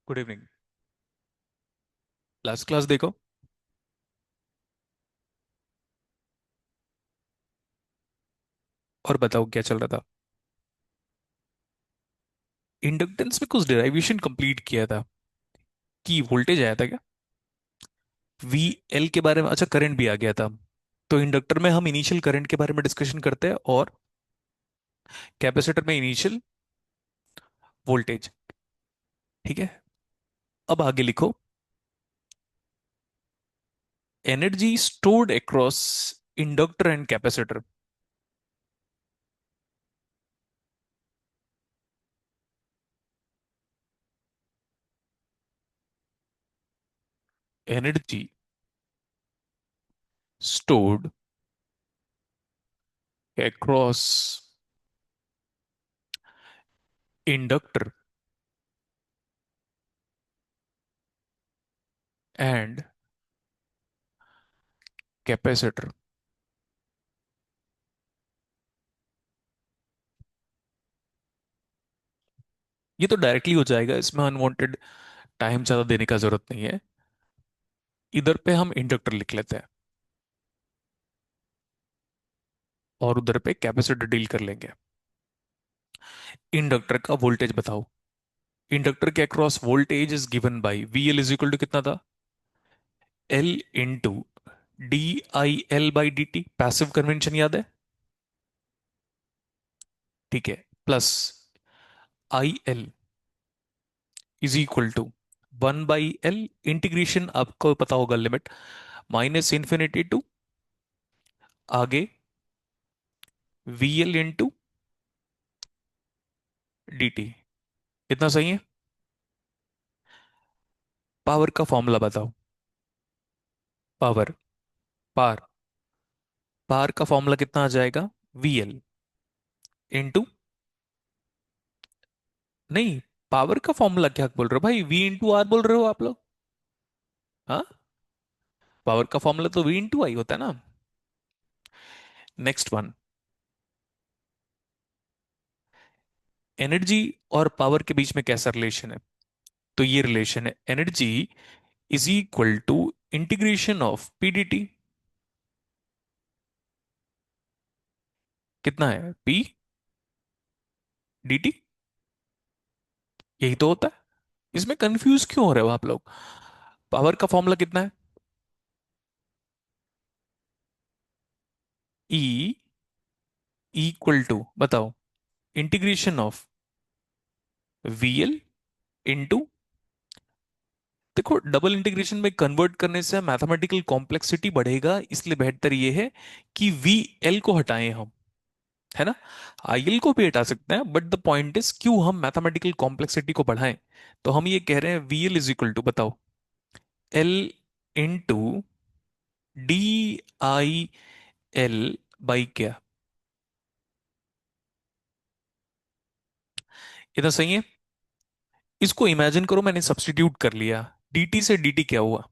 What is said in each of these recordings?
Good evening. Last class देखो। और बताओ क्या चल रहा था। इंडक्टेंस में कुछ डेरिवेशन कंप्लीट किया था कि वोल्टेज आया था क्या। वी एल के बारे में, अच्छा करंट भी आ गया था। तो इंडक्टर में हम इनिशियल करंट के बारे में डिस्कशन करते हैं और कैपेसिटर में इनिशियल वोल्टेज। ठीक है। अब आगे लिखो। Energy stored across inductor and capacitor. Energy stored across inductor and capacitor. ये तो डायरेक्टली हो जाएगा, इसमें अनवांटेड टाइम ज्यादा देने का जरूरत नहीं है। इधर पे हम इंडक्टर लिख लेते हैं और उधर पे कैपेसिटर डील कर लेंगे। इंडक्टर का वोल्टेज बताओ। इंडक्टर के across voltage is given by V L is equal to कितना था, L into D I L by D T. Passive convention याद है। ठीक है। Plus I L is equal to 1/L integration, आपको पता होगा लिमिट माइनस इंफिनिटी टू आगे V L into D T. इतना सही है। पावर का फॉर्मूला बताओ। पावर, पार, पार का फॉर्मूला कितना आ जाएगा, वी एल इंटू, नहीं, पावर का फॉर्मूला क्या बोल रहे हो भाई, वी इंटू आर बोल रहे हो आप लोग। हाँ, पावर का फॉर्मूला तो वी इंटू आई होता है ना। नेक्स्ट वन, एनर्जी और पावर के बीच में कैसा रिलेशन है। तो ये रिलेशन है, energy is equal to integration of PDT. कितना है, पी डी टी। यही तो होता है। इसमें कंफ्यूज क्यों हो रहे हो आप लोग। पावर का फॉर्मूला कितना है, ई इक्वल टू बताओ integration of we L into, देखो डबल इंटीग्रेशन में कन्वर्ट करने से मैथमेटिकल कॉम्प्लेक्सिटी बढ़ेगा, इसलिए बेहतर ये है कि वी एल को हटाएं हम, है ना। आई एल को भी हटा सकते हैं, बट द पॉइंट इज क्यों हम मैथमेटिकल कॉम्प्लेक्सिटी को बढ़ाएं। तो हम ये कह रहे हैं V L is equal to बताओ L into D I L by क्या। इतना सही है। इसको इमेजिन करो, मैंने सब्स्टिट्यूट कर लिया, dt से dt क्या हुआ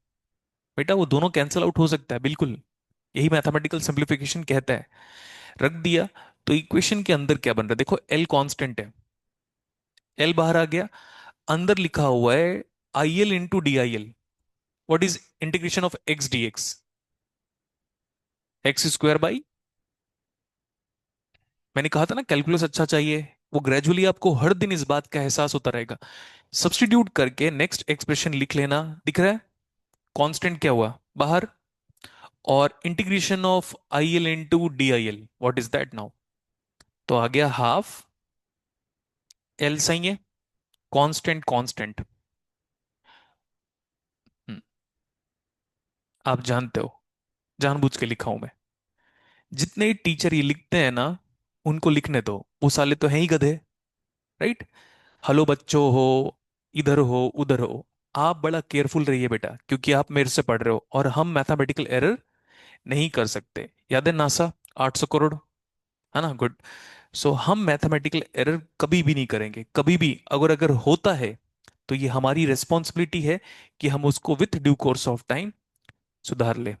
बेटा, वो दोनों कैंसिल आउट हो सकता है बिल्कुल। यही मैथमेटिकल सिंप्लीफिकेशन कहता है। रख दिया। तो इक्वेशन के अंदर क्या बन रहा है, देखो एल कांस्टेंट है, एल बाहर आ गया, अंदर लिखा हुआ है I L into D I L. What is integration of x D x, x square by, मैंने कहा था ना कैलकुलस अच्छा चाहिए। वो ग्रेजुअली आपको हर दिन इस बात का एहसास होता रहेगा। सब्स्टिट्यूट करके नेक्स्ट एक्सप्रेशन लिख लेना, दिख रहा है कांस्टेंट क्या हुआ बाहर, और integration of I L into D I L, what is that now. तो आ गया हाफ, एल सही है, कांस्टेंट कांस्टेंट। आप जानते हो, जानबूझ के लिखा हूं मैं। जितने टीचर ये लिखते हैं ना, उनको लिखने दो, वो साले तो हैं ही गधे। राइट। हेलो बच्चों हो, इधर हो उधर हो, आप बड़ा केयरफुल रहिए बेटा, क्योंकि आप मेरे से पढ़ रहे हो और हम मैथमेटिकल एरर नहीं कर सकते। याद है नासा, 800 करोड़, है ना, गुड। सो हम मैथमेटिकल एरर कभी भी नहीं करेंगे, कभी भी। अगर अगर होता है तो ये हमारी रिस्पॉन्सिबिलिटी है कि हम उसको with due course of time सुधार ले।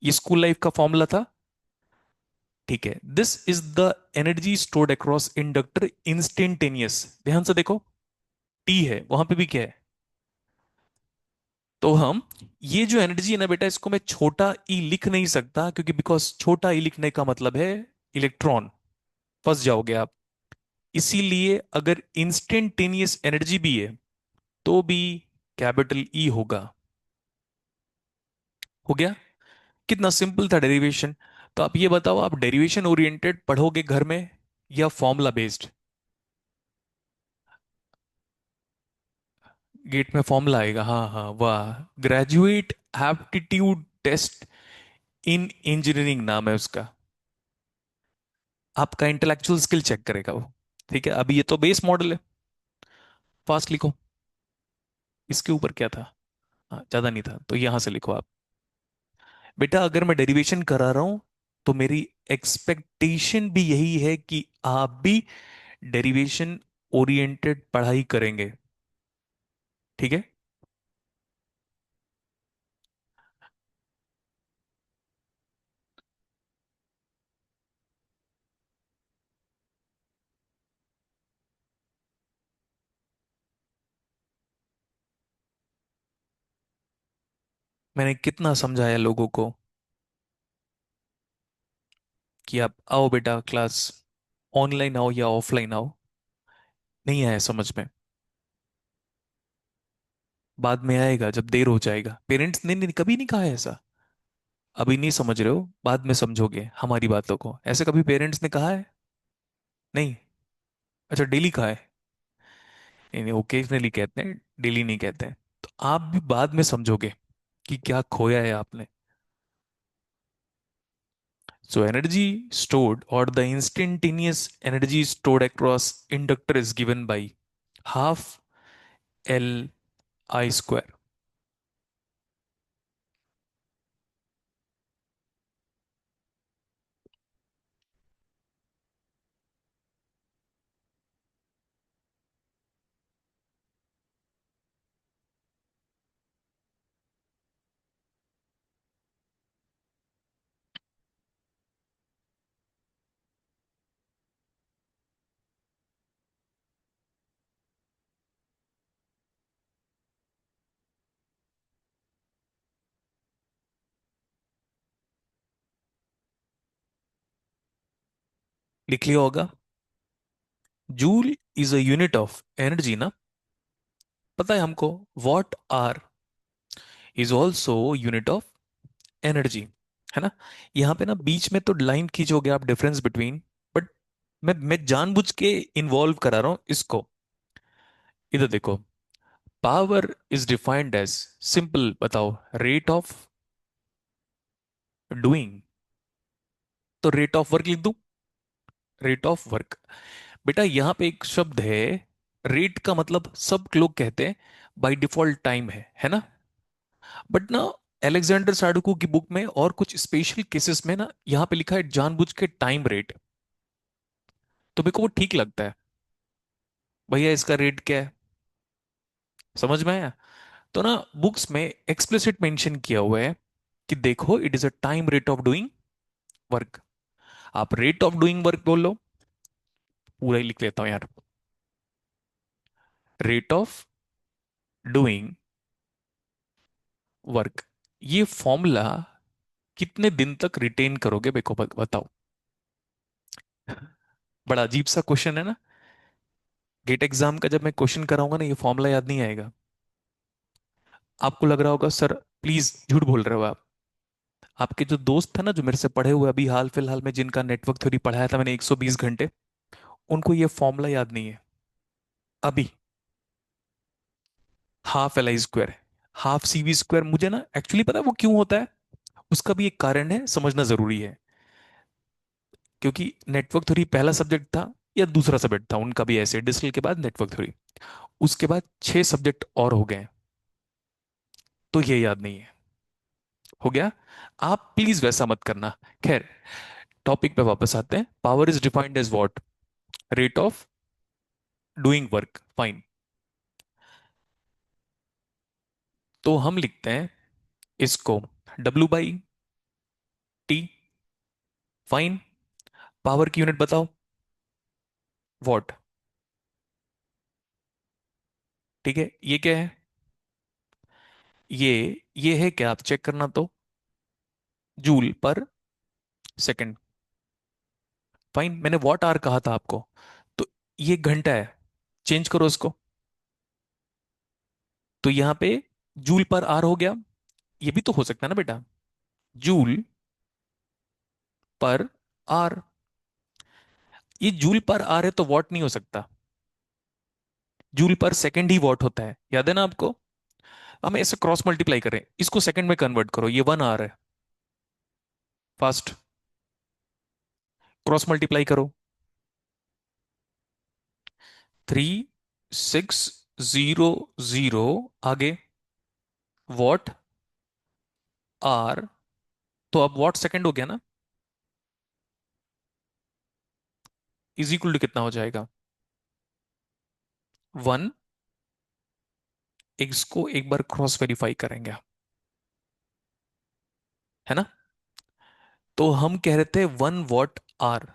ये स्कूल लाइफ का फॉर्मूला था। ठीक है, this is the energy stored across inductor instantaneous. ध्यान से देखो, टी है वहां पे भी क्या है? तो हम, ये जो एनर्जी है ना बेटा, इसको मैं छोटा ई लिख नहीं सकता, क्योंकि बिकॉज छोटा ई लिखने का मतलब है इलेक्ट्रॉन, फंस जाओगे आप। इसीलिए अगर इंस्टेंटेनियस एनर्जी भी है तो भी कैपिटल ई होगा। हो गया? कितना सिंपल था डेरिवेशन। तो आप ये बताओ, आप डेरिवेशन ओरिएंटेड पढ़ोगे घर में या फॉर्मूला बेस्ड? गेट में फॉर्मूला आएगा, हाँ हाँ, वाह। Graduate aptitude test in engineering नाम है उसका। आपका इंटेलेक्चुअल स्किल चेक करेगा वो। ठीक है, अभी ये तो बेस मॉडल है। फास्ट लिखो। इसके ऊपर क्या था? हाँ, ज्यादा नहीं था, तो यहां से लिखो आप। बेटा अगर मैं डेरिवेशन करा रहा हूं तो मेरी एक्सपेक्टेशन भी यही है कि आप भी डेरिवेशन ओरिएंटेड पढ़ाई करेंगे। ठीक है? मैंने कितना समझाया लोगों को कि आप आओ बेटा क्लास, ऑनलाइन आओ या ऑफलाइन आओ। नहीं आया समझ में? बाद में आएगा जब देर हो जाएगा। पेरेंट्स ने कभी नहीं कहा है ऐसा। अभी नहीं समझ रहे हो, बाद में समझोगे हमारी बातों को। ऐसे कभी पेरेंट्स ने कहा है? नहीं? अच्छा, डेली कहा है? नहीं नहीं, ओकेजनली कहते हैं, डेली नहीं कहते हैं। तो आप भी बाद में समझोगे कि क्या खोया है आपने। So energy stored, or the instantaneous energy stored across inductor, is given by half L I square. लिख लिया होगा। Joule is a unit of energy ना, पता है हमको। Watt hour is also unit of energy, है ना? यहाँ पे ना बीच में तो लाइन खींचोगे आप, डिफरेंस बिटवीन, बट मैं जानबूझ के इन्वॉल्व करा रहा हूं इसको। इधर देखो, power is defined as, simple बताओ, रेट ऑफ डूइंग। तो रेट ऑफ वर्क लिख दूं? Rate of work. बेटा यहां पे एक शब्द है, रेट का मतलब सब लोग कहते हैं बाय डिफॉल्ट टाइम है ना? बट ना, अलेक्जेंडर साडुको की बुक में और कुछ स्पेशल केसेस में ना यहां पे लिखा है जानबूझ के टाइम रेट। तो मेरे को वो ठीक लगता है। भैया इसका रेट क्या है, समझ में आया? तो ना बुक्स में एक्सप्लिसिट मेंशन किया हुआ है कि देखो, it is a time rate of doing work. आप रेट ऑफ डूइंग वर्क बोलो, पूरा ही लिख लेता हूं यार। रेट ऑफ डूइंग वर्क, ये फॉर्मूला कितने दिन तक रिटेन करोगे मेरे को बताओ। बड़ा अजीब सा क्वेश्चन है ना। गेट एग्जाम का जब मैं क्वेश्चन कराऊंगा ना, ये फॉर्मूला याद नहीं आएगा। आपको लग रहा होगा सर प्लीज झूठ बोल रहे हो आप। आपके जो दोस्त थे ना, जो मेरे से पढ़े हुए अभी हाल फिलहाल में, जिनका नेटवर्क थ्योरी पढ़ाया था मैंने 120 घंटे, उनको ये फॉर्मूला याद नहीं है अभी। Half L I square, half C V square, मुझे ना एक्चुअली पता है वो क्यों होता है। उसका भी एक कारण है, समझना जरूरी है। क्योंकि नेटवर्क थ्योरी पहला सब्जेक्ट था या दूसरा सब्जेक्ट था उनका भी, ऐसे डिस्कल के बाद नेटवर्क थ्योरी, उसके बाद 6 सब्जेक्ट और हो गए, तो ये याद नहीं है। हो गया? आप प्लीज वैसा मत करना। खैर, टॉपिक पे वापस आते हैं। Power is defined as what? Rate of doing work, fine. तो हम लिखते हैं इसको W/T, फाइन। पावर की यूनिट बताओ, वॉट। ठीक है, ये क्या है? ये है क्या, आप चेक करना तो। Joule per second. फाइन, मैंने वॉट आवर कहा था आपको। तो ये घंटा है, चेंज करो इसको। तो यहां पे जूल पर आर हो गया। ये भी तो हो सकता है ना बेटा, जूल पर आर। ये जूल पर आर है तो वॉट नहीं हो सकता। Joule per second he what होता है, याद है ना आपको। हम ऐसे क्रॉस मल्टीप्लाई करें, इसको सेकंड में कन्वर्ट करो, ये वन आर है। फास्ट, क्रॉस मल्टीप्लाई करो। 3600 आगे वॉट आर। तो अब वॉट सेकंड हो गया ना, इज इक्वल टू कितना हो जाएगा? वन। इसको एक बार क्रॉस वेरीफाई करेंगे, है ना। तो हम कह रहे थे one watt hour.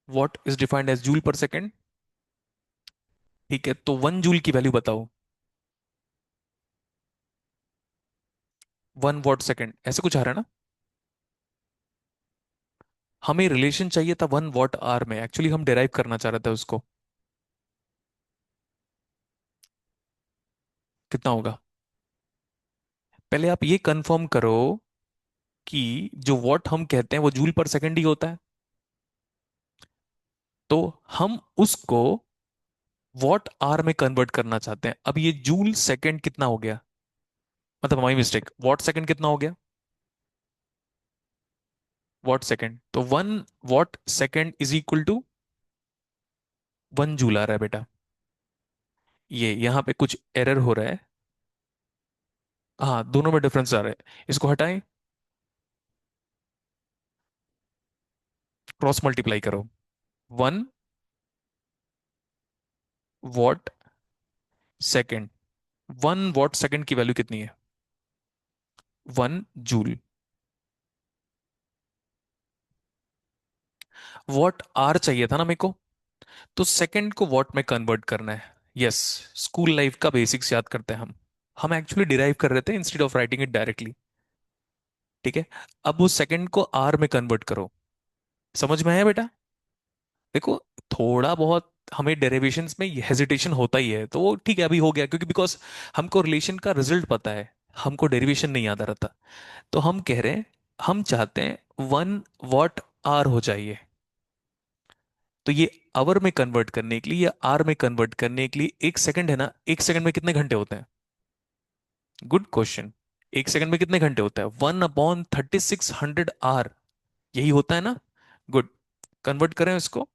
Watt is defined as joule per second. ठीक है, तो वन जूल की वैल्यू बताओ। वन वॉट सेकंड ऐसे कुछ आ रहा है ना। हमें रिलेशन चाहिए था वन वॉट आर में, एक्चुअली हम डिराइव करना चाह रहे थे उसको। कितना होगा? पहले आप ये कंफर्म करो कि जो वॉट हम कहते हैं वो जूल पर सेकंड ही होता है। तो हम उसको वॉट आर में कन्वर्ट करना चाहते हैं। अब ये जूल सेकंड कितना हो गया, मतलब हमारी मिस्टेक, वॉट सेकंड कितना हो गया? वॉट सेकंड, तो one watt second is equal to one joule आ रहा है बेटा। ये यहां पे कुछ एरर हो रहा है। हाँ, दोनों में डिफरेंस आ रहा है, इसको हटाएं, क्रॉस मल्टीप्लाई करो। One watt second, one watt second की वैल्यू कितनी है? One joule. वॉट आर चाहिए था ना मेरे को, तो सेकंड को वॉट में कन्वर्ट करना है। यस, स्कूल लाइफ का बेसिक्स याद करते हैं हम एक्चुअली डिराइव कर रहे थे instead of writing it directly. ठीक है, अब उस सेकंड को आर में कन्वर्ट करो। समझ में आया बेटा? देखो, थोड़ा बहुत हमें डेरिवेशंस में हेजिटेशन होता ही है, तो वो ठीक है, अभी हो गया क्योंकि बिकॉज हमको रिलेशन का रिजल्ट पता है, हमको डेरिवेशन नहीं याद आ रहा था। तो हम कह रहे हैं, हम चाहते हैं वन वॉट आर हो जाइए। तो ये आवर में कन्वर्ट करने के लिए या आर में कन्वर्ट करने के लिए, एक सेकंड है ना, एक सेकंड में कितने घंटे होते हैं? Good question. एक सेकंड में कितने घंटे होता है? 1/3600 आर, यही होता है ना। गुड, कन्वर्ट करें इसको।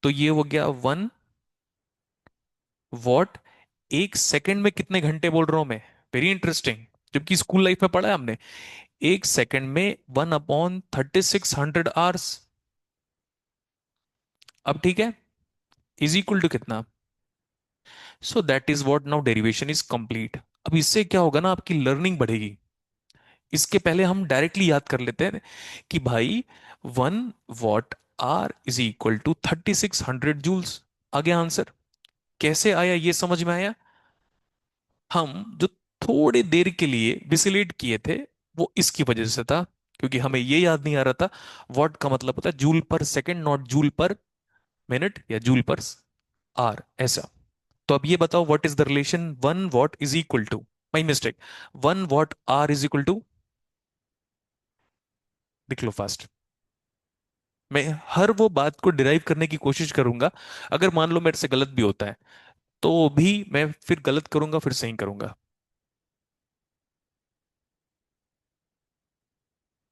तो ये हो गया वन वॉट। एक सेकंड में कितने घंटे बोल रहा हूं मैं? वेरी इंटरेस्टिंग, जबकि स्कूल लाइफ में पढ़ा है हमने। एक सेकंड में 1/3600 आवर्स। अब ठीक है, इज इक्वल टू कितना? So that is what now derivation is complete. अब इससे क्या होगा ना, आपकी लर्निंग बढ़ेगी। इसके पहले हम डायरेक्टली याद कर लेते हैं कि भाई one watt hour is equal to 3600 joules. आ गया आंसर। कैसे आया ये समझ में आया? हम जो थोड़ी देर के लिए विसिलेट किए थे, वो इसकी वजह से था, क्योंकि हमें ये याद नहीं आ रहा था वॉट का मतलब होता है joule per second, not joule per minute या जूल पर आर ऐसा। तो अब ये बताओ, what is the relation one watt is equal to, my mistake, one watt hour is equal to. देख लो फास्ट। मैं हर वो बात को डिराइव करने की कोशिश करूंगा, अगर मान लो मेरे से गलत भी होता है तो भी मैं फिर गलत करूंगा फिर सही करूंगा।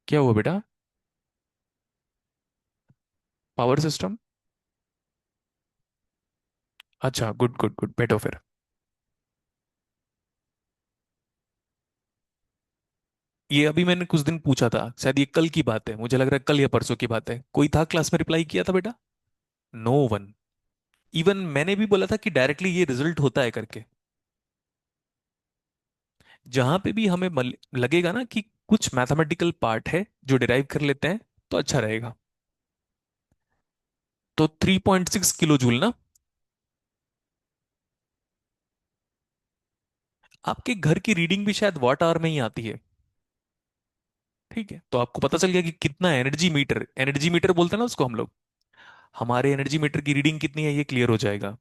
क्या हुआ बेटा? Power system. अच्छा, गुड गुड गुड, बैठो फिर। ये अभी मैंने कुछ दिन पूछा था, शायद ये कल की बात है, मुझे लग रहा है कल या परसों की बात है। कोई था क्लास में रिप्लाई किया था बेटा? No one. इवन मैंने भी बोला था कि डायरेक्टली ये रिजल्ट होता है करके। जहां पे भी हमें लगेगा ना कि कुछ मैथमेटिकल पार्ट है जो डिराइव कर लेते हैं, तो अच्छा रहेगा। तो 3.6 किलो जूल ना। आपके घर की रीडिंग भी शायद वॉट आवर में ही आती है। ठीक है, तो आपको पता चल गया कि कितना एनर्जी मीटर बोलते हैं ना उसको हम लोग। हमारे एनर्जी मीटर की रीडिंग कितनी है ये क्लियर हो जाएगा।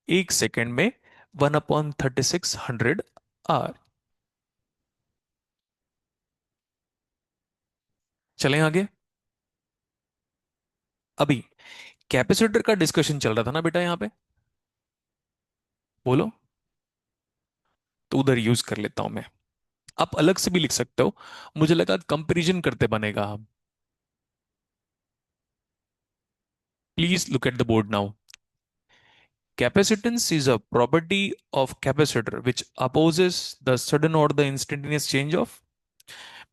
1 सेकेंड में 1/3600 आर। चलें आगे। अभी कैपेसिटर का डिस्कशन चल रहा था ना बेटा यहाँ पे। बोलो। तो उधर यूज कर लेता हूं मैं। आप अलग से भी लिख सकते हो। मुझे लगा कंपैरिजन करते बनेगा हम। Please look at the board now. Capacitance is a property of capacitor which opposes the sudden or the instantaneous change of।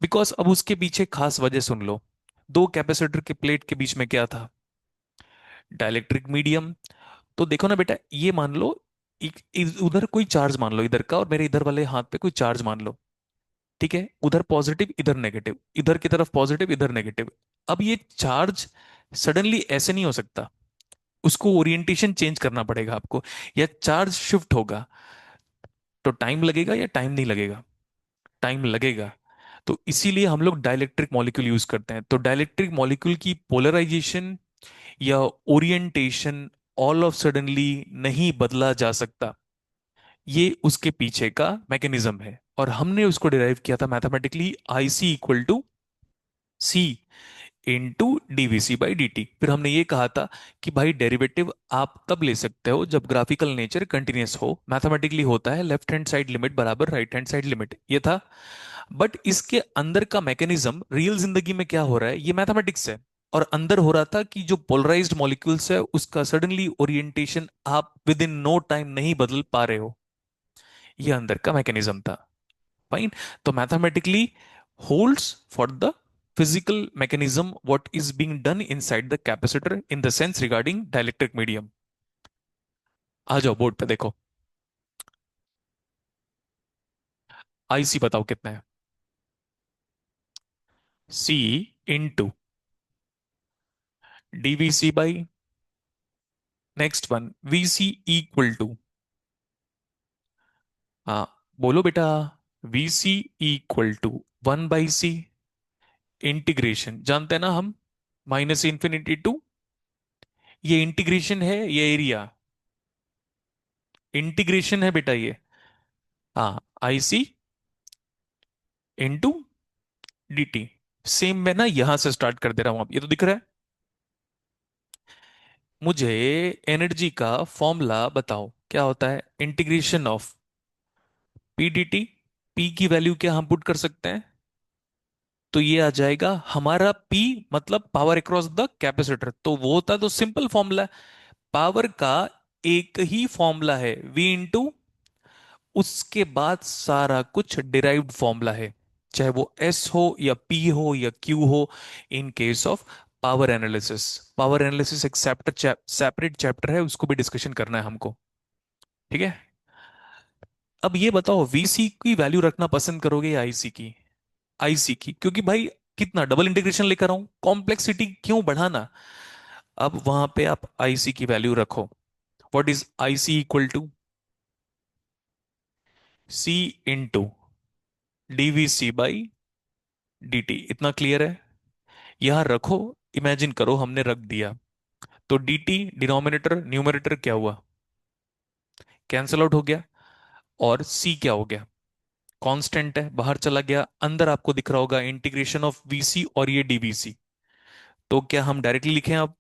Because अब उसके पीछे खास वजह सुन लो। दो कैपेसिटर के प्लेट के बीच में क्या था? Dielectric medium. तो देखो ना बेटा, ये मान लो उधर कोई चार्ज मान लो इधर का, और मेरे इधर वाले हाथ पे कोई चार्ज मान लो। ठीक है, उधर पॉजिटिव इधर नेगेटिव, इधर की तरफ पॉजिटिव इधर नेगेटिव। अब ये चार्ज सडनली ऐसे नहीं हो सकता। उसको ओरिएंटेशन चेंज करना पड़ेगा आपको, या चार्ज शिफ्ट होगा। तो टाइम लगेगा या टाइम नहीं लगेगा? टाइम लगेगा। तो इसीलिए हम लोग डाइलेक्ट्रिक मॉलिक्यूल यूज करते हैं। तो डाइलेक्ट्रिक मॉलिक्यूल की पोलराइजेशन या ओरिएंटेशन ऑल ऑफ सडनली नहीं बदला जा सकता। ये उसके पीछे का मैकेनिज्म है, और हमने उसको डिराइव किया था mathematically, I C equal to C into DVC by D T. फिर हमने ये कहा था कि भाई डेरिवेटिव आप तब ले सकते हो जब ग्राफिकल नेचर कंटिन्यूअस हो। मैथमेटिकली होता है लेफ्ट हैंड साइड लिमिट बराबर राइट हैंड साइड लिमिट, ये था। बट इसके अंदर का मैकेनिज्म रियल जिंदगी में क्या हो रहा है ये मैथमेटिक्स है। और अंदर हो रहा था कि जो पोलराइज्ड मॉलिक्यूल्स है उसका सडनली ओरिएंटेशन आप विद इन नो टाइम नहीं बदल पा रहे हो। ये अंदर का मैकेनिज्म था। फाइन। तो mathematically holds for the physical mechanism what is being done inside the capacitor in the sense regarding dielectric medium। आ जाओ बोर्ड पे देखो। आईसी बताओ कितना है? C into DVC by, next one VC equal to. हाँ, बोलो बेटा। VC equal to 1/c integration, जानते हैं ना हम, माइनस इंफिनिटी टू। ये इंटीग्रेशन है, ये एरिया इंटीग्रेशन है बेटा ये। हाँ, आईसी इंटू dt। सेम मैं ना यहां से स्टार्ट कर दे रहा हूं, अब ये तो दिख रहा है। मुझे एनर्जी का फॉर्मूला बताओ क्या होता है। Integration of P D T. P की वैल्यू क्या हम पुट कर सकते हैं? तो ये आ जाएगा हमारा P, मतलब पावर अक्रॉस द कैपेसिटर। तो वो होता तो सिंपल फॉर्मूला। पावर का एक ही फॉर्मूला है, V इंटू, उसके बाद सारा कुछ डिराइव्ड फॉर्मूला है। चाहे वो एस हो या पी हो या क्यू हो। In case of power analysis, power analysis एक सेपरेट चैप्टर है, उसको भी डिस्कशन करना है हमको। ठीक है। अब ये बताओ, वीसी की वैल्यू रखना पसंद करोगे या आईसी की? आईसी की, क्योंकि भाई कितना डबल इंटीग्रेशन लेकर आऊं, कॉम्प्लेक्सिटी क्यों बढ़ाना। अब वहां पे आप आईसी की वैल्यू रखो। What is IC equal to? C into DVC by dt। इतना क्लियर है? यहां रखो। इमेजिन करो हमने रख दिया, तो dt डिनोमिनेटर न्यूमरेटर क्या हुआ? कैंसल आउट हो गया। और c क्या हो गया? कांस्टेंट है, बाहर चला गया। अंदर आपको दिख रहा होगा इंटीग्रेशन ऑफ vc और ये dvc। तो क्या हम डायरेक्टली लिखें अब?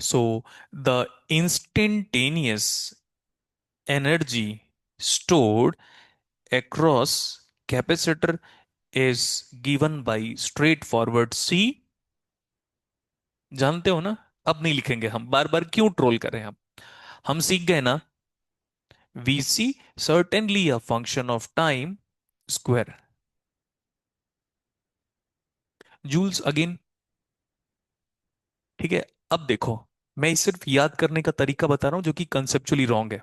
So the instantaneous energy stored across capacitor is given by straightforward c। जानते हो ना? अब नहीं लिखेंगे हम, बार बार क्यों ट्रोल करें हम सीख गए ना। VC certainly a function of time square। Joules again. ठीक है। अब देखो, मैं सिर्फ याद करने का तरीका बता रहा हूं जो कि कंसेप्चुअली रॉन्ग है।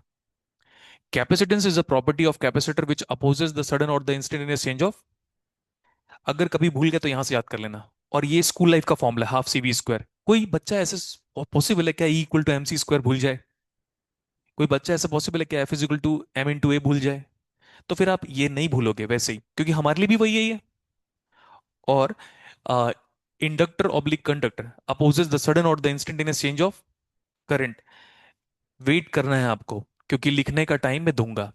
Capacitance is a property of capacitor which opposes the sudden और द इंस्टेंटेनियस चेंज ऑफ। अगर कभी भूल गए तो यहां से याद कर लेना। और ये स्कूल लाइफ का formula, half C V square. कोई बच्चा ऐसे पॉसिबल है क्या E equal to M C square भूल जाए? कोई बच्चा ऐसा पॉसिबल है क्या F is equal to M into A भूल जाए? तो फिर आप ये नहीं भूलोगे वैसे ही, क्योंकि हमारे लिए भी वही है ये। और inductor oblique conductor opposes the sudden और the instantaneous change of current. Wait करना है आपको, क्योंकि लिखने का टाइम मैं दूंगा।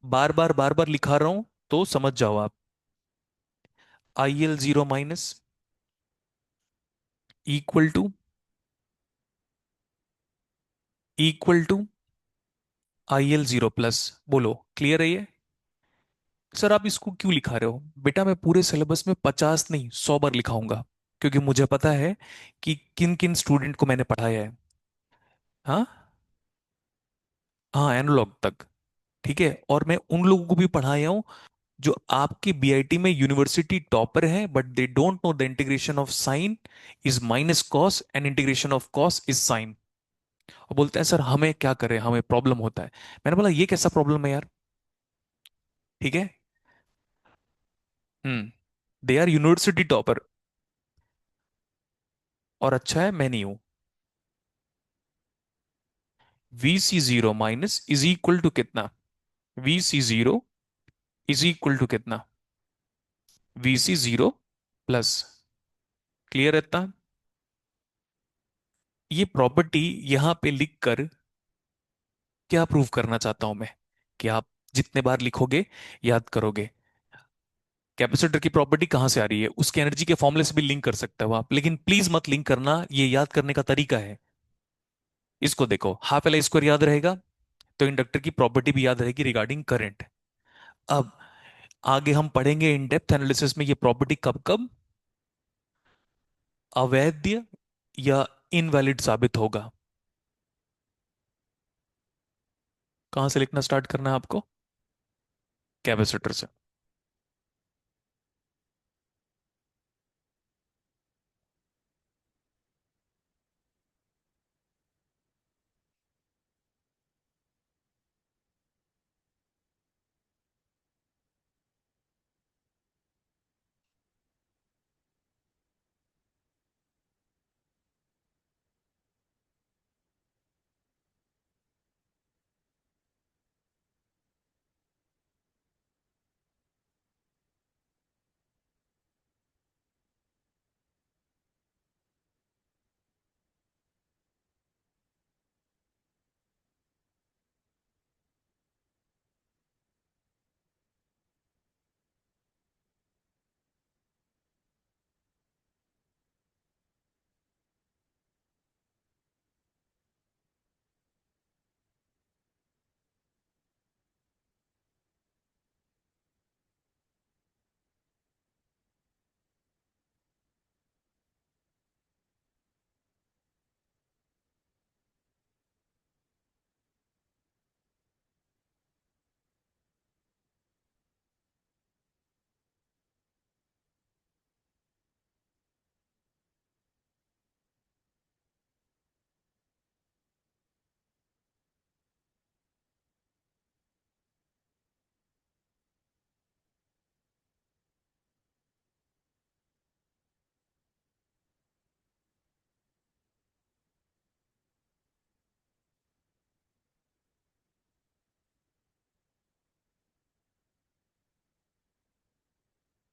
बार बार लिखा रहा हूं, तो समझ जाओ आप। I L zero minus equal to equal to I L zero plus. बोलो क्लियर है ये? सर आप इसको क्यों लिखा रहे हो? बेटा मैं पूरे सिलेबस में 50 नहीं 100 बार लिखाऊंगा, क्योंकि मुझे पता है कि किन किन स्टूडेंट को मैंने पढ़ाया है। हाँ, हाँ एनालॉग तक। ठीक है, और मैं उन लोगों को भी पढ़ाया हूँ जो आपके बीआईटी में यूनिवर्सिटी टॉपर है, but they don't know the integration of sine is minus cos and integration of cos is sine. और बोलते हैं सर हमें क्या करें, हमें प्रॉब्लम होता है। मैंने बोला ये कैसा प्रॉब्लम है यार? ठीक है। Hmm. They are university topper. और अच्छा है मैं नहीं हूं। V C zero minus is equal to कितना? V C zero is equal to कितना? V C zero plus. Clear है इतना? ये प्रॉपर्टी यहां पे लिखकर क्या प्रूव करना चाहता हूं मैं? कि आप जितने बार लिखोगे याद करोगे। कैपेसिटर की प्रॉपर्टी कहां से आ रही है? उसके एनर्जी के फॉर्मूले से भी लिंक कर सकते हो आप, लेकिन प्लीज मत लिंक करना, ये याद करने का तरीका है। इसको देखो, हाफ एल आई स्क्वायर याद रहेगा, तो इंडक्टर की प्रॉपर्टी भी याद रहेगी रिगार्डिंग करंट। अब आगे हम पढ़ेंगे इन डेप्थ एनालिसिस में ये प्रॉपर्टी कब कब अवैध या इनवैलिड साबित होगा। कहां से लिखना स्टार्ट करना है आपको? कैपेसिटर से।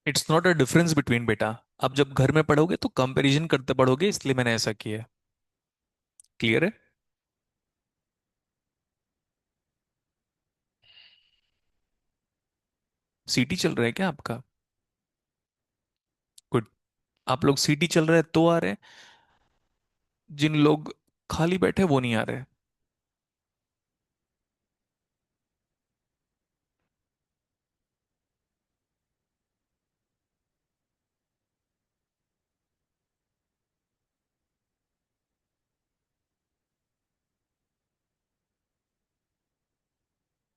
It's not a difference between बेटा। आप जब घर में पढ़ोगे तो कंपैरिजन करते पढ़ोगे, इसलिए मैंने ऐसा किया है। क्लियर है? सीटी चल रहा है क्या आपका? गुड। आप लोग सीटी चल रहे हैं तो आ रहे हैं, जिन लोग खाली बैठे वो नहीं आ रहे।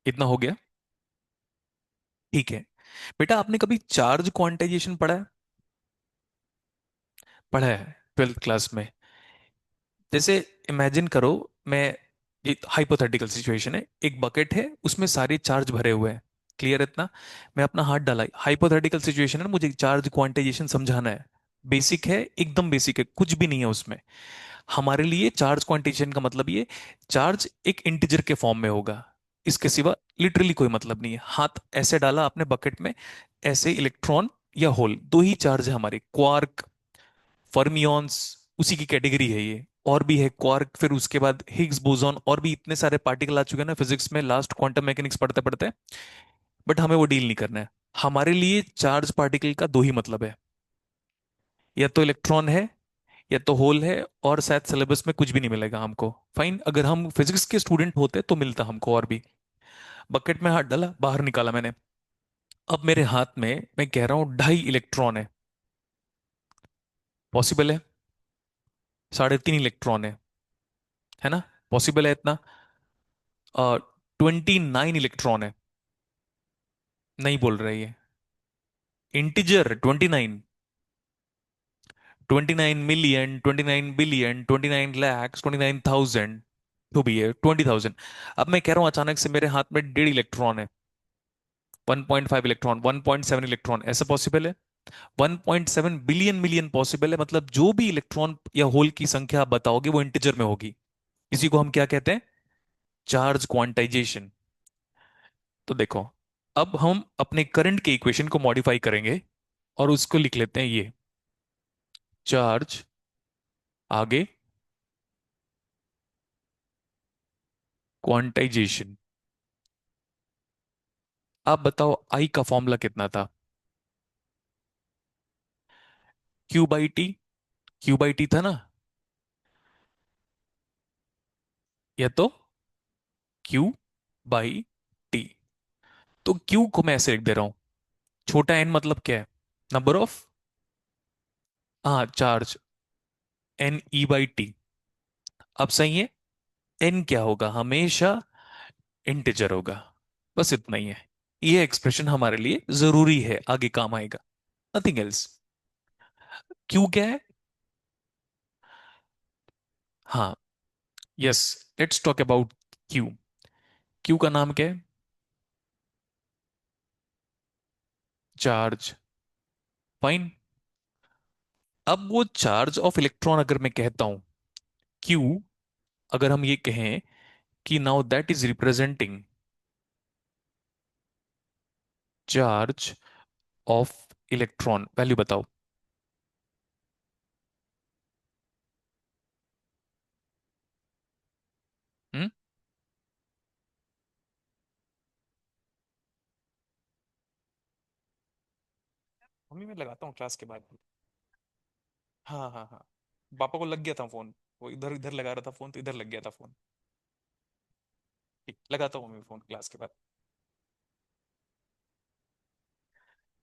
इतना हो गया? ठीक है। बेटा आपने कभी चार्ज क्वांटाइजेशन पढ़ा है? पढ़ा है 12th क्लास में। जैसे इमेजिन करो, मैं, ये हाइपोथेटिकल सिचुएशन है, एक बकेट है उसमें सारे चार्ज भरे हुए हैं। क्लियर है इतना? मैं अपना हाथ डाला, हाइपोथेटिकल सिचुएशन है ना, मुझे चार्ज क्वांटाइजेशन समझाना है। बेसिक है, एकदम बेसिक है, कुछ भी नहीं है उसमें। हमारे लिए चार्ज क्वांटिटेशन का मतलब ये, चार्ज एक इंटीजर के फॉर्म में होगा, इसके सिवा लिटरली कोई मतलब नहीं है। हाथ ऐसे डाला आपने बकेट में, ऐसे इलेक्ट्रॉन या होल, दो ही चार्ज है हमारे, क्वार्क, फर्मियंस, उसी की कैटेगरी है ये। और भी है क्वार्क, फिर उसके बाद हिग्स बोसॉन, और भी इतने सारे पार्टिकल आ चुके हैं ना फिजिक्स में, लास्ट क्वांटम मैकेनिक्स पढ़ते पढ़ते। बट हमें वो डील नहीं करना है। हमारे लिए चार्ज पार्टिकल का दो ही मतलब है, या तो इलेक्ट्रॉन है या तो होल है, और शायद सिलेबस में कुछ भी नहीं मिलेगा हमको। फाइन, अगर हम फिजिक्स के स्टूडेंट होते तो मिलता हमको और भी। बकेट में हाथ डाला, बाहर निकाला मैंने। अब मेरे हाथ में, मैं कह रहा हूं 2.5 इलेक्ट्रॉन है। पॉसिबल है? 3.5 इलेक्ट्रॉन है ना? पॉसिबल है इतना? 29 इलेक्ट्रॉन है। नहीं बोल रहे ये, इंटीजर 29। 29 मिलियन, 29 बिलियन, 29 लैक्स, 29,000, जो भी है 20,000। अब मैं कह रहा हूं अचानक से मेरे हाथ में 1.5 इलेक्ट्रॉन है, 1.5 इलेक्ट्रॉन, 1.7 इलेक्ट्रॉन, ऐसा पॉसिबल है? 1.7 बिलियन पॉसिबल है, मतलब जो भी इलेक्ट्रॉन या होल की संख्या आप बताओगे वो इंटीजर में होगी। इसी को हम क्या कहते हैं? Charge quantization. तो देखो, अब हम अपने करंट के इक्वेशन को मॉडिफाई करेंगे और उसको लिख लेते हैं ये, चार्ज, आगे क्वांटाइजेशन। आप बताओ आई का फॉर्मूला कितना था? Q by T, Q by T था ना? या तो क्यू बाई टी। तो क्यू को मैं ऐसे लिख दे रहा हूं, छोटा एन मतलब क्या है? नंबर ऑफ, हाँ charge, N E by T. अब सही है? एन क्या होगा? हमेशा इंटीजर होगा। बस इतना ही है। ये एक्सप्रेशन हमारे लिए जरूरी है, आगे काम आएगा, नथिंग एल्स। क्यू क्या है? हाँ, yes, let's talk about Q. Q का नाम क्या है? चार्ज। फाइन। अब वो चार्ज ऑफ इलेक्ट्रॉन अगर मैं कहता हूं क्यू, अगर हम ये कहें कि now that is representing charge of electron, value बताओ। हम्म? मम्मी मैं लगाता हूँ क्लास के बाद। हाँ हाँ हाँ, पापा को लग गया था फोन, वो इधर इधर लगा रहा था फोन, तो इधर लग गया था फोन। ठीक, लगाता हूँ मम्मी फोन क्लास के बाद।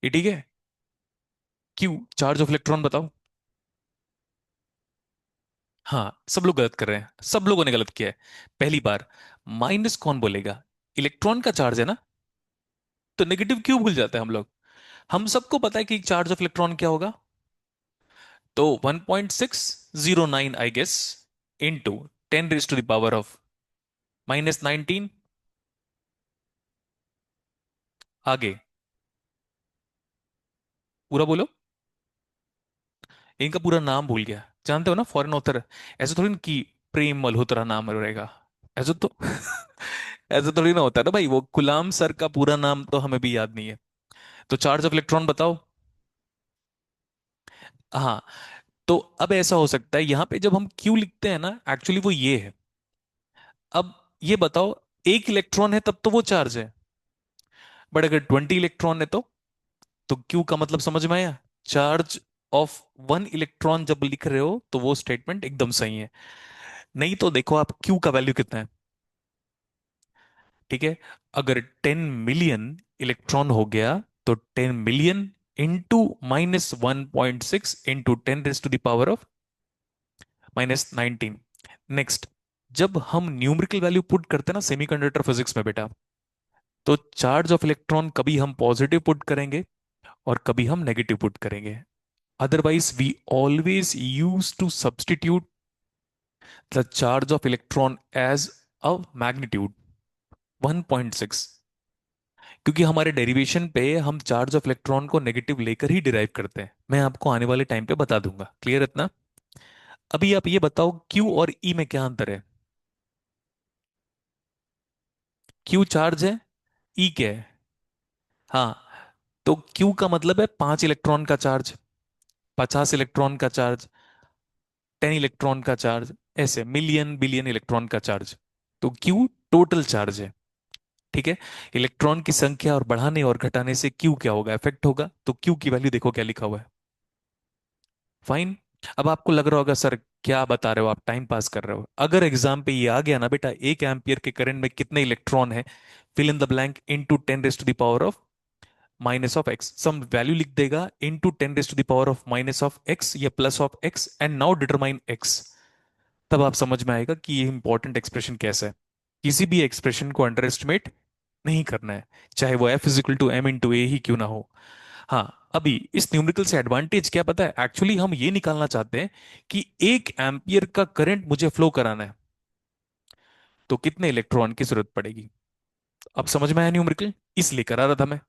ये ठीक है? क्यू, चार्ज ऑफ इलेक्ट्रॉन बताओ। हाँ, सब लोग गलत कर रहे हैं, सब लोगों ने गलत किया है। पहली बार। माइनस कौन बोलेगा? इलेक्ट्रॉन का चार्ज है ना, तो नेगेटिव क्यों भूल जाते हैं हम लोग? हम सबको पता है कि चार्ज ऑफ इलेक्ट्रॉन क्या होगा। तो 1.609 I guess, into 10 raised to the power of -19। आगे पूरा बोलो। इनका पूरा नाम भूल गया, जानते हो ना फॉरेन ऑथर। ऐसे थोड़ी ना कि प्रेम मल्होत्रा नाम रहेगा, ऐसे तो ऐसे थोड़ी ना होता है ना भाई, वो गुलाम सर का पूरा नाम तो हमें भी याद नहीं है। तो चार्ज ऑफ इलेक्ट्रॉन बताओ। हाँ, तो अब ऐसा हो सकता है यहां पे जब हम क्यू लिखते हैं ना, एक्चुअली वो ये है। अब ये बताओ, एक इलेक्ट्रॉन है तब तो वो चार्ज है, बट अगर 20 इलेक्ट्रॉन है तो क्यू का मतलब समझ में आया? चार्ज ऑफ 1 इलेक्ट्रॉन जब लिख रहे हो तो वो स्टेटमेंट एकदम सही है। नहीं तो देखो आप, क्यू का वैल्यू कितना है? ठीक है, अगर 10 मिलियन इलेक्ट्रॉन हो गया, तो 10 million into -1.6 into 10 raised to the power of -19। Next, जब हम न्यूमेरिकल वैल्यू पुट करते हैं ना सेमीकंडक्टर फिजिक्स में बेटा, तो चार्ज ऑफ इलेक्ट्रॉन कभी हम पॉजिटिव पुट करेंगे और कभी हम नेगेटिव पुट करेंगे। Otherwise, we always used to substitute the charge of electron as a magnitude 1.6, क्योंकि हमारे डेरिवेशन पे हम चार्ज ऑफ इलेक्ट्रॉन को नेगेटिव लेकर ही डिराइव करते हैं। मैं आपको आने वाले टाइम पे बता दूंगा, क्लियर इतना। अभी आप ये बताओ क्यू और ई में क्या अंतर है। क्यू चार्ज है, ई क्या है। हाँ, तो क्यू का मतलब है 5 इलेक्ट्रॉन का चार्ज, 50 इलेक्ट्रॉन का चार्ज, 10 इलेक्ट्रॉन का चार्ज, ऐसे मिलियन बिलियन इलेक्ट्रॉन का चार्ज। तो क्यू टोटल चार्ज है, ठीक है। इलेक्ट्रॉन की संख्या और बढ़ाने और घटाने से क्यू क्या होगा, इफेक्ट होगा। तो क्यू की वैल्यू देखो क्या लिखा हुआ है। फाइन। अब आपको लग रहा होगा सर क्या बता रहे हो आप, टाइम पास कर रहे हो। अगर एग्जाम पे ये आ गया ना बेटा, 1 एम्पियर के करंट में कितने इलेक्ट्रॉन है, fill in the blank into 10 raise to the power of minus of X, some value लिख देगा into 10 raise to the power of minus of X या plus of X, and now determine X. तब आप समझ में आएगा कि ये इंपॉर्टेंट एक्सप्रेशन कैसा है। किसी भी एक्सप्रेशन को अंडर एस्टिमेट नहीं करना है, चाहे वो F is equal to M into A ही क्यों ना हो। हाँ, अभी इस न्यूमेरिकल से एडवांटेज क्या पता है, एक्चुअली हम ये निकालना चाहते हैं कि 1 एम्पियर का करंट मुझे फ्लो कराना है तो कितने इलेक्ट्रॉन की जरूरत पड़ेगी। अब समझ में आया न्यूमेरिकल, इसलिए करा रहा था मैं।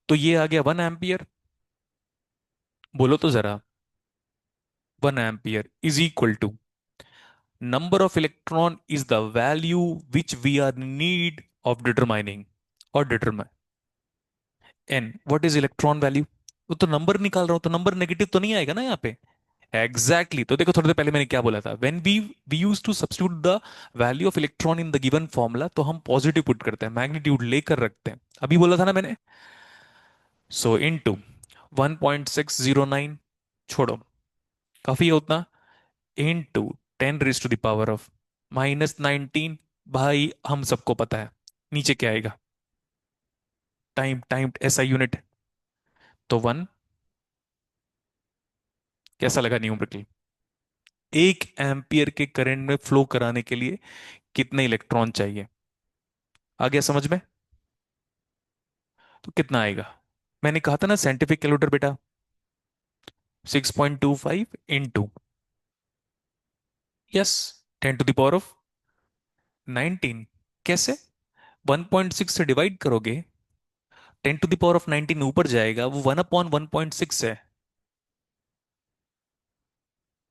तो ये आ गया 1 एम्पियर। बोलो तो जरा, 1 ampere is equal to number of electron is the value which we are need of determining, और determine N what is electron value. वो तो नंबर निकाल रहा हूं, तो नंबर नेगेटिव तो नहीं आएगा ना यहाँ पे। एग्जैक्टली तो देखो, थोड़ी देर पहले मैंने क्या बोला था, when we use to substitute the value of electron in the given formula, तो हम पॉजिटिव पुट करते हैं, मैग्नीट्यूड लेकर रखते हैं। अभी बोला था ना मैंने। सो इनटू 1.609, छोड़ो काफी है उतना, into 10 raise to the power of -19। भाई हम सबको पता है नीचे क्या आएगा, टाइम, टाइम एसआई यूनिट। तो 1, कैसा लगा न्यूमेरिकल। 1 एम्पियर के करंट में फ्लो कराने के लिए कितने इलेक्ट्रॉन चाहिए, आ गया समझ में। तो कितना आएगा, मैंने कहा था ना साइंटिफिक कैलकुलेटर बेटा, 6.25 into, yes, 10 to the power of 19। कैसे, 1.6 से डिवाइड करोगे, 10 टू द पावर ऑफ 19 ऊपर जाएगा, वो 1/1.6 है।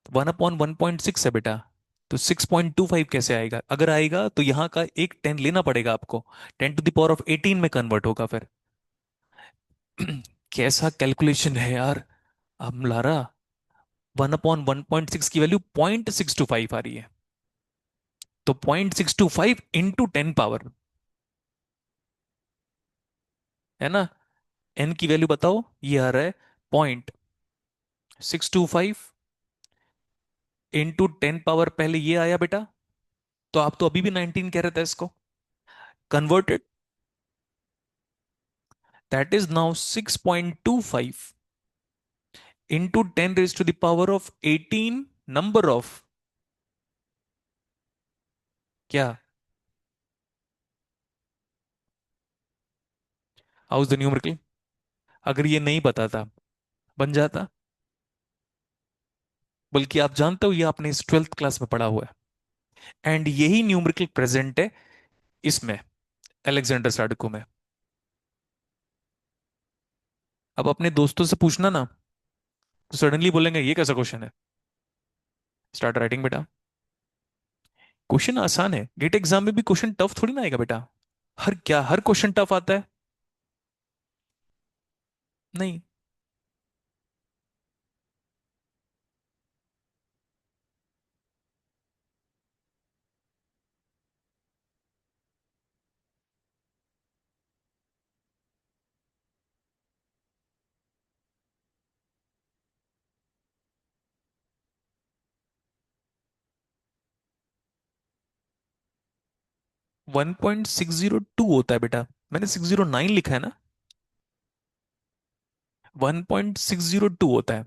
1/1.6 है बेटा। तो 6.25 कैसे आएगा, अगर आएगा तो यहाँ का एक 10 लेना पड़ेगा आपको, 10 टू द पावर ऑफ 18 में कन्वर्ट होगा फिर। कैसा कैलकुलेशन है यार। अब लारा, 1/1.6 की वैल्यू 0.625 आ रही है, तो 0.625 इंटू 10 पावर, है ना। एन की वैल्यू बताओ, ये आ रहा है 0.625 इंटू 10 पावर, पहले ये आया बेटा, तो आप तो अभी भी 19 कह रहे थे इसको, converted, that is now 6.25 into 10 raise to the power of 18 number of, क्या, हाउ इज द न्यूमेरिकल। अगर ये नहीं बताता बन जाता, बल्कि आप जानते हो ये आपने इस 12th क्लास में पढ़ा हुआ है, एंड यही न्यूमेरिकल प्रेजेंट है इसमें, अलेक्जेंडर साडको में। अब अपने दोस्तों से पूछना ना, तो सडनली बोलेंगे ये कैसा क्वेश्चन है। स्टार्ट राइटिंग बेटा। क्वेश्चन आसान है, गेट एग्जाम में भी क्वेश्चन टफ थोड़ी ना आएगा बेटा। हर क्वेश्चन टफ आता है, नहीं। 1.602 होता है बेटा, मैंने 609 लिखा है ना। 1.602 होता है,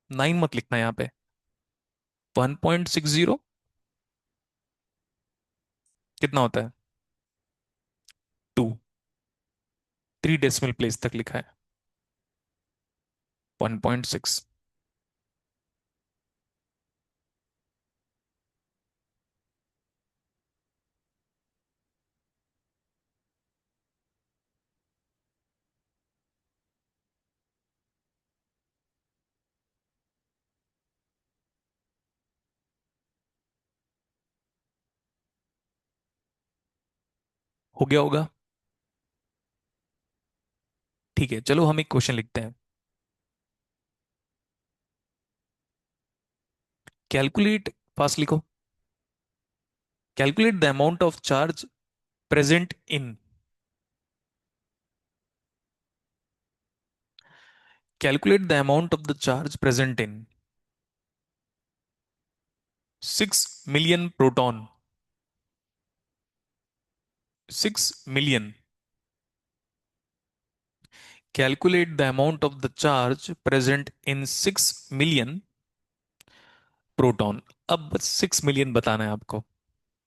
9 मत लिखना यहाँ पे। 1.60 कितना होता है, 2, 3 डेसिमल प्लेस तक लिखा है, 1.6। हो गया होगा। ठीक है, चलो हम एक क्वेश्चन लिखते हैं। कैलकुलेट, फास्ट लिखो। Calculate the amount of charge present in, calculate the amount of the charge present in 6 million proton, 6 million. Calculate the amount of the charge present in 6 million proton. अब बस 6 million बताना है आपको,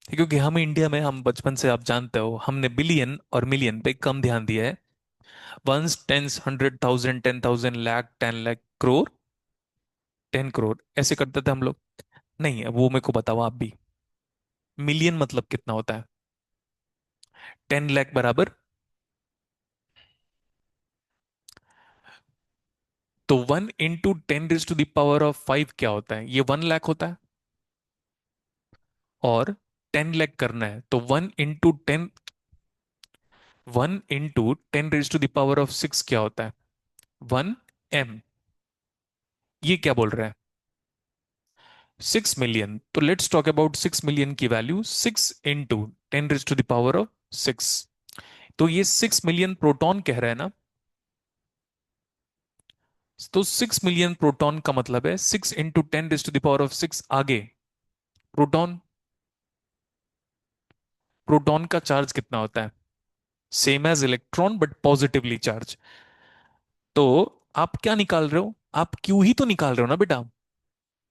क्योंकि हम India में, हम बचपन से, आप जानते हो, हमने बिलियन और मिलियन पे कम ध्यान दिया है। वंस, टेंस, 100,000, 10,000, लाख, 10 लाख, करोड़, 10 करोड़, ऐसे करते थे हम लोग। नहीं, अब वो मेरे को बताओ आप भी। मिलियन मतलब कितना होता है? 10 लाख बराबर, तो 1 × 10⁵ क्या होता है? ये 1 लाख होता है। और 10 लाख करना है तो 1 × 10⁻⁶ क्या होता है? 1 m। ये क्या बोल रहा है? 6 मिलियन। तो लेट्स टॉक अबाउट 6 मिलियन की वैल्यू। 6 × 10⁻⁶। तो ये 6 मिलियन प्रोटॉन कह रहा है ना। तो 6 मिलियन प्रोटॉन का मतलब है 6 × 10⁻⁶ आगे प्रोटॉन। प्रोटॉन का चार्ज कितना होता है? Same as electron but positively charge. तो आप क्या निकाल रहे हो? आप क्यू ही तो निकाल रहे हो ना बेटा।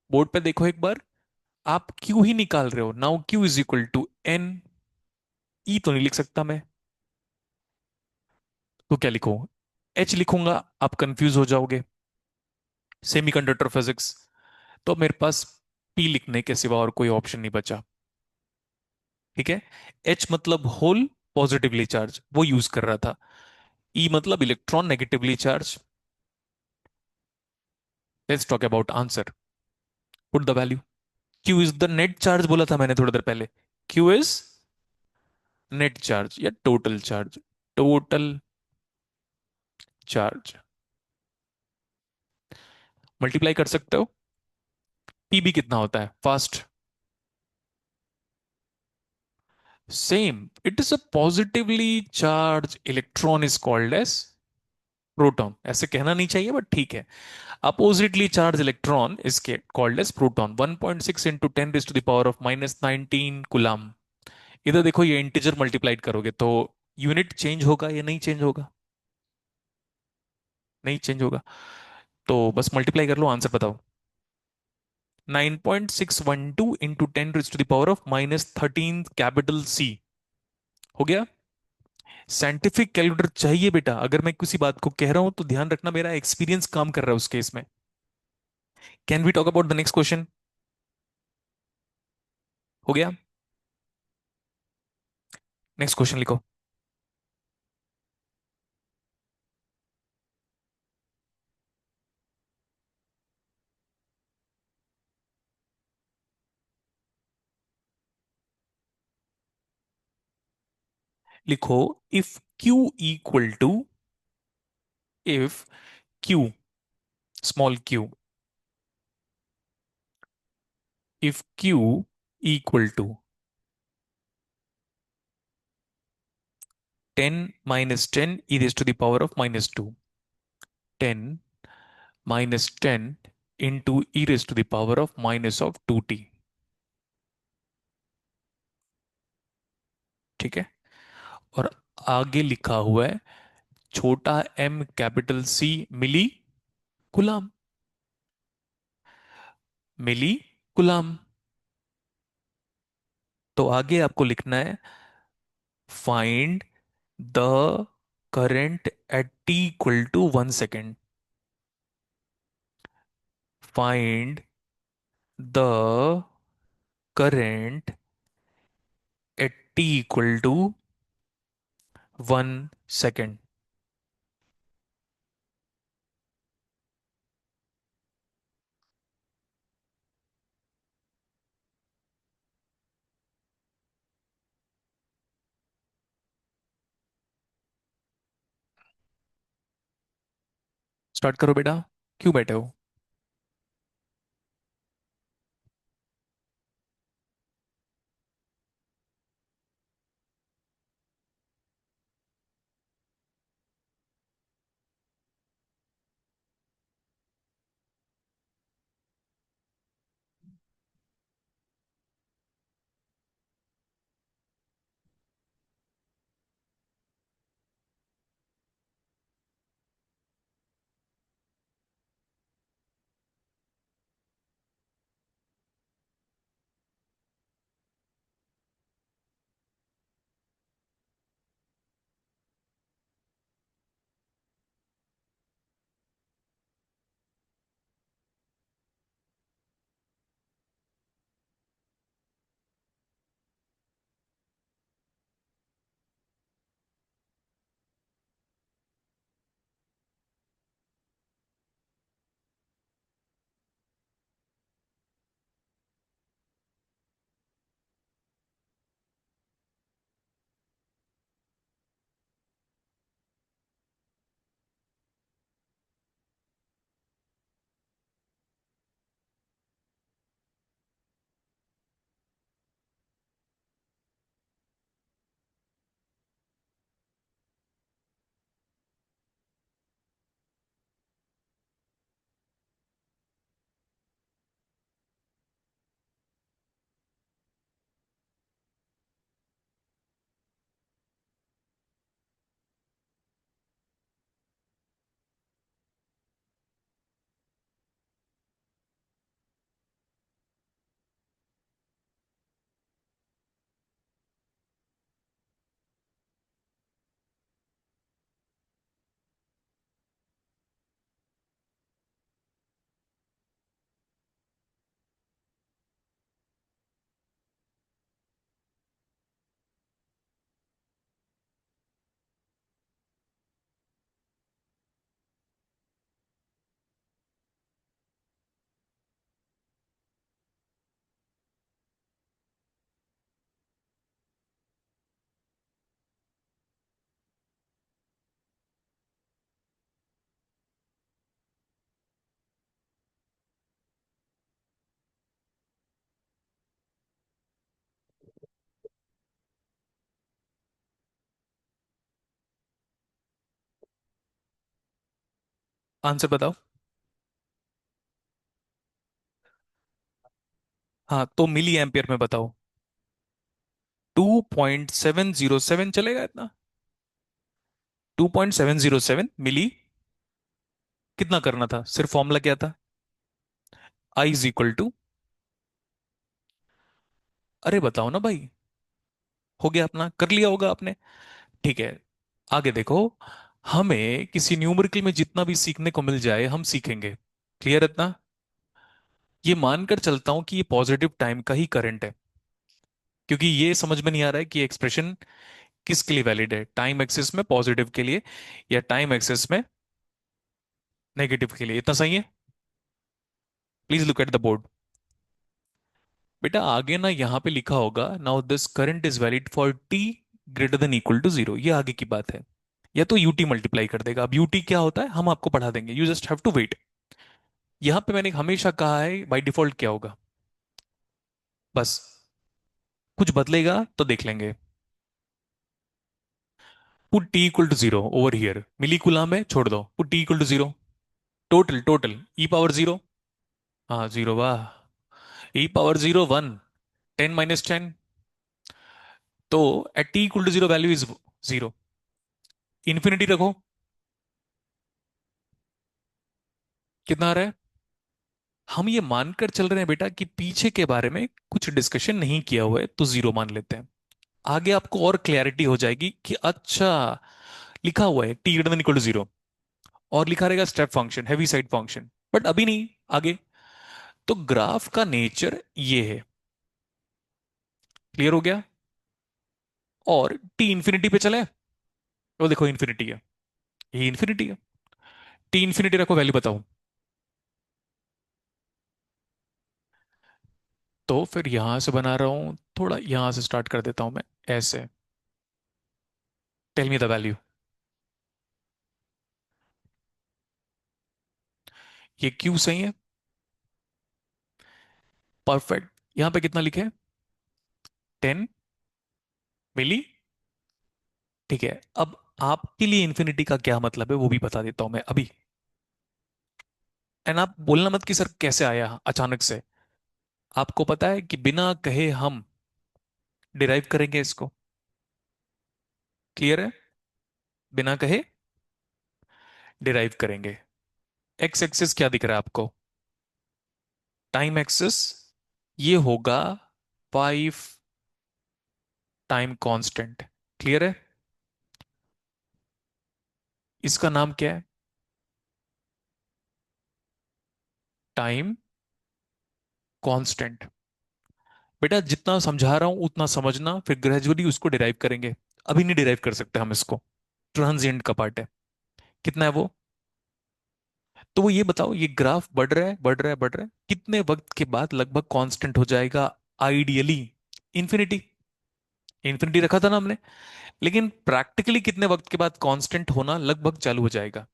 बोर्ड पे देखो एक बार। आप क्यू ही निकाल रहे हो। Now Q is equal to N. E तो नहीं लिख सकता मैं, तो क्या लिखूं? एच लिखूंगा, आप कंफ्यूज हो जाओगे। Semiconductor physics. तो मेरे पास पी लिखने के सिवा और कोई ऑप्शन नहीं बचा। ठीक है। एच मतलब होल, पॉजिटिवली चार्ज, वो यूज कर रहा था। ई मतलब electron, negatively charge. Let's talk about answer. Put the value. Q is the net charge बोला था मैंने थोड़ी देर पहले। क्यू इज नेट चार्ज या total charge. Total charge multiply कर सकते हो। पीबी कितना होता है? Fast. Same, it is a positively charge electron is called as proton. ऐसे कहना नहीं चाहिए बट ठीक है। Oppositely charge electron is called as proton. 1.6 × 10⁻⁻⁹ इधर देखो, ये इंटीजर मल्टीप्लाइड करोगे तो यूनिट चेंज होगा या नहीं चेंज होगा? नहीं चेंज होगा। तो बस मल्टीप्लाई कर लो, आंसर बताओ। 9.612 × 10⁻⁻13 कैपिटल सी। हो गया। साइंटिफिक कैलकुलेटर चाहिए बेटा। अगर मैं किसी बात को कह रहा हूं तो ध्यान रखना, मेरा एक्सपीरियंस काम कर रहा है उस केस में। Can we talk about the next question? हो गया। नेक्स्ट क्वेश्चन लिखो। लिखो, if Q equal to, if Q, small Q, if Q equal to 10 - 10 e raised to the power of -2, 10 - 10 into e raised to the power of minus of 2t। ठीक है। और आगे लिखा हुआ है छोटा m कैपिटल सी मिली कुलाम। मिली कुलाम। तो आगे आपको लिखना है, find the current at t equal to 1 second. Find the current at t equal to 1 second. Start करो बेटा। क्यों बैठे हो? आंसर बताओ। हाँ, तो मिली एम्पियर में बताओ। 2.707 चलेगा इतना? 2.707 मिली। कितना करना था? सिर्फ फॉर्मूला क्या था? I is equal to. अरे बताओ ना भाई। हो गया, अपना कर लिया होगा आपने। ठीक है, आगे देखो। हमें किसी न्यूमेरिकल में जितना भी सीखने को मिल जाए हम सीखेंगे। क्लियर इतना? ये मानकर चलता हूं कि ये पॉजिटिव टाइम का ही करंट है, क्योंकि ये समझ में नहीं आ रहा है कि एक्सप्रेशन किसके लिए वैलिड है, टाइम एक्सिस में पॉजिटिव के लिए या टाइम एक्सिस में नेगेटिव के लिए। इतना सही है? Please look at the board. बेटा आगे ना यहाँ पे लिखा होगा, now this current is valid for T greater than equal to zero. ये आगे की बात है। या तो यूटी मल्टीप्लाई कर देगा। अब यूटी क्या होता है हम आपको पढ़ा देंगे, you just have to wait. यहाँ पे मैंने हमेशा कहा है बाय डिफॉल्ट क्या होगा। बस कुछ बदलेगा तो देख लेंगे। Put T equal to zero over here. Milli coulomb है, छोड़ दो। Put T equal to zero. Total total E power zero. हाँ जीरो, वाह। E power zero one. 10 - 10। तो at T equal to zero value is zero. Infinity रखो। कितना आ रहा है? हम ये मानकर चल रहे हैं बेटा कि पीछे के बारे में कुछ डिस्कशन नहीं किया हुआ है, तो जीरो मान लेते हैं। आगे आपको और क्लैरिटी हो जाएगी कि अच्छा, लिखा हुआ है T greater than equal to zero और लिखा रहेगा step function, Heaviside function, but अभी नहीं, आगे। तो ग्राफ का नेचर ये है। क्लियर हो गया? और टी इंफिनिटी पे चले, वो देखो इंफिनिटी है। ये इंफिनिटी है। टी इंफिनिटी रखो, वैल्यू बताओ। तो फिर यहां से बना रहा हूं, थोड़ा यहां से स्टार्ट कर देता हूं मैं, ऐसे। Tell me the value. ये क्यू सही है। परफेक्ट। यहां पे कितना लिखे? 10 मिली। ठीक है, अब आपके लिए इन्फिनिटी का क्या मतलब है वो भी बता देता हूं मैं अभी। एंड आप बोलना मत कि सर कैसे आया अचानक से। आपको पता है कि बिना कहे हम डिराइव करेंगे इसको। क्लियर है? बिना कहे डिराइव करेंगे। एक्स एक्सिस क्या दिख रहा है आपको? Time axis. ये होगा 5 टाइम कांस्टेंट। क्लियर है? इसका नाम क्या है? Time constant. बेटा जितना समझा रहा हूं उतना समझना, फिर ग्रेजुअली उसको डिराइव करेंगे। अभी नहीं डिराइव कर सकते हम इसको। ट्रांजिएंट का पार्ट है। कितना है वो? तो वो ये बताओ, ये ग्राफ बढ़ रहा है बढ़ रहा है बढ़ रहा है, कितने वक्त के बाद लगभग कांस्टेंट हो जाएगा? Ideally infinity. इंफिनिटी रखा था ना हमने। लेकिन प्रैक्टिकली कितने वक्त के बाद कांस्टेंट होना लगभग चालू हो जाएगा?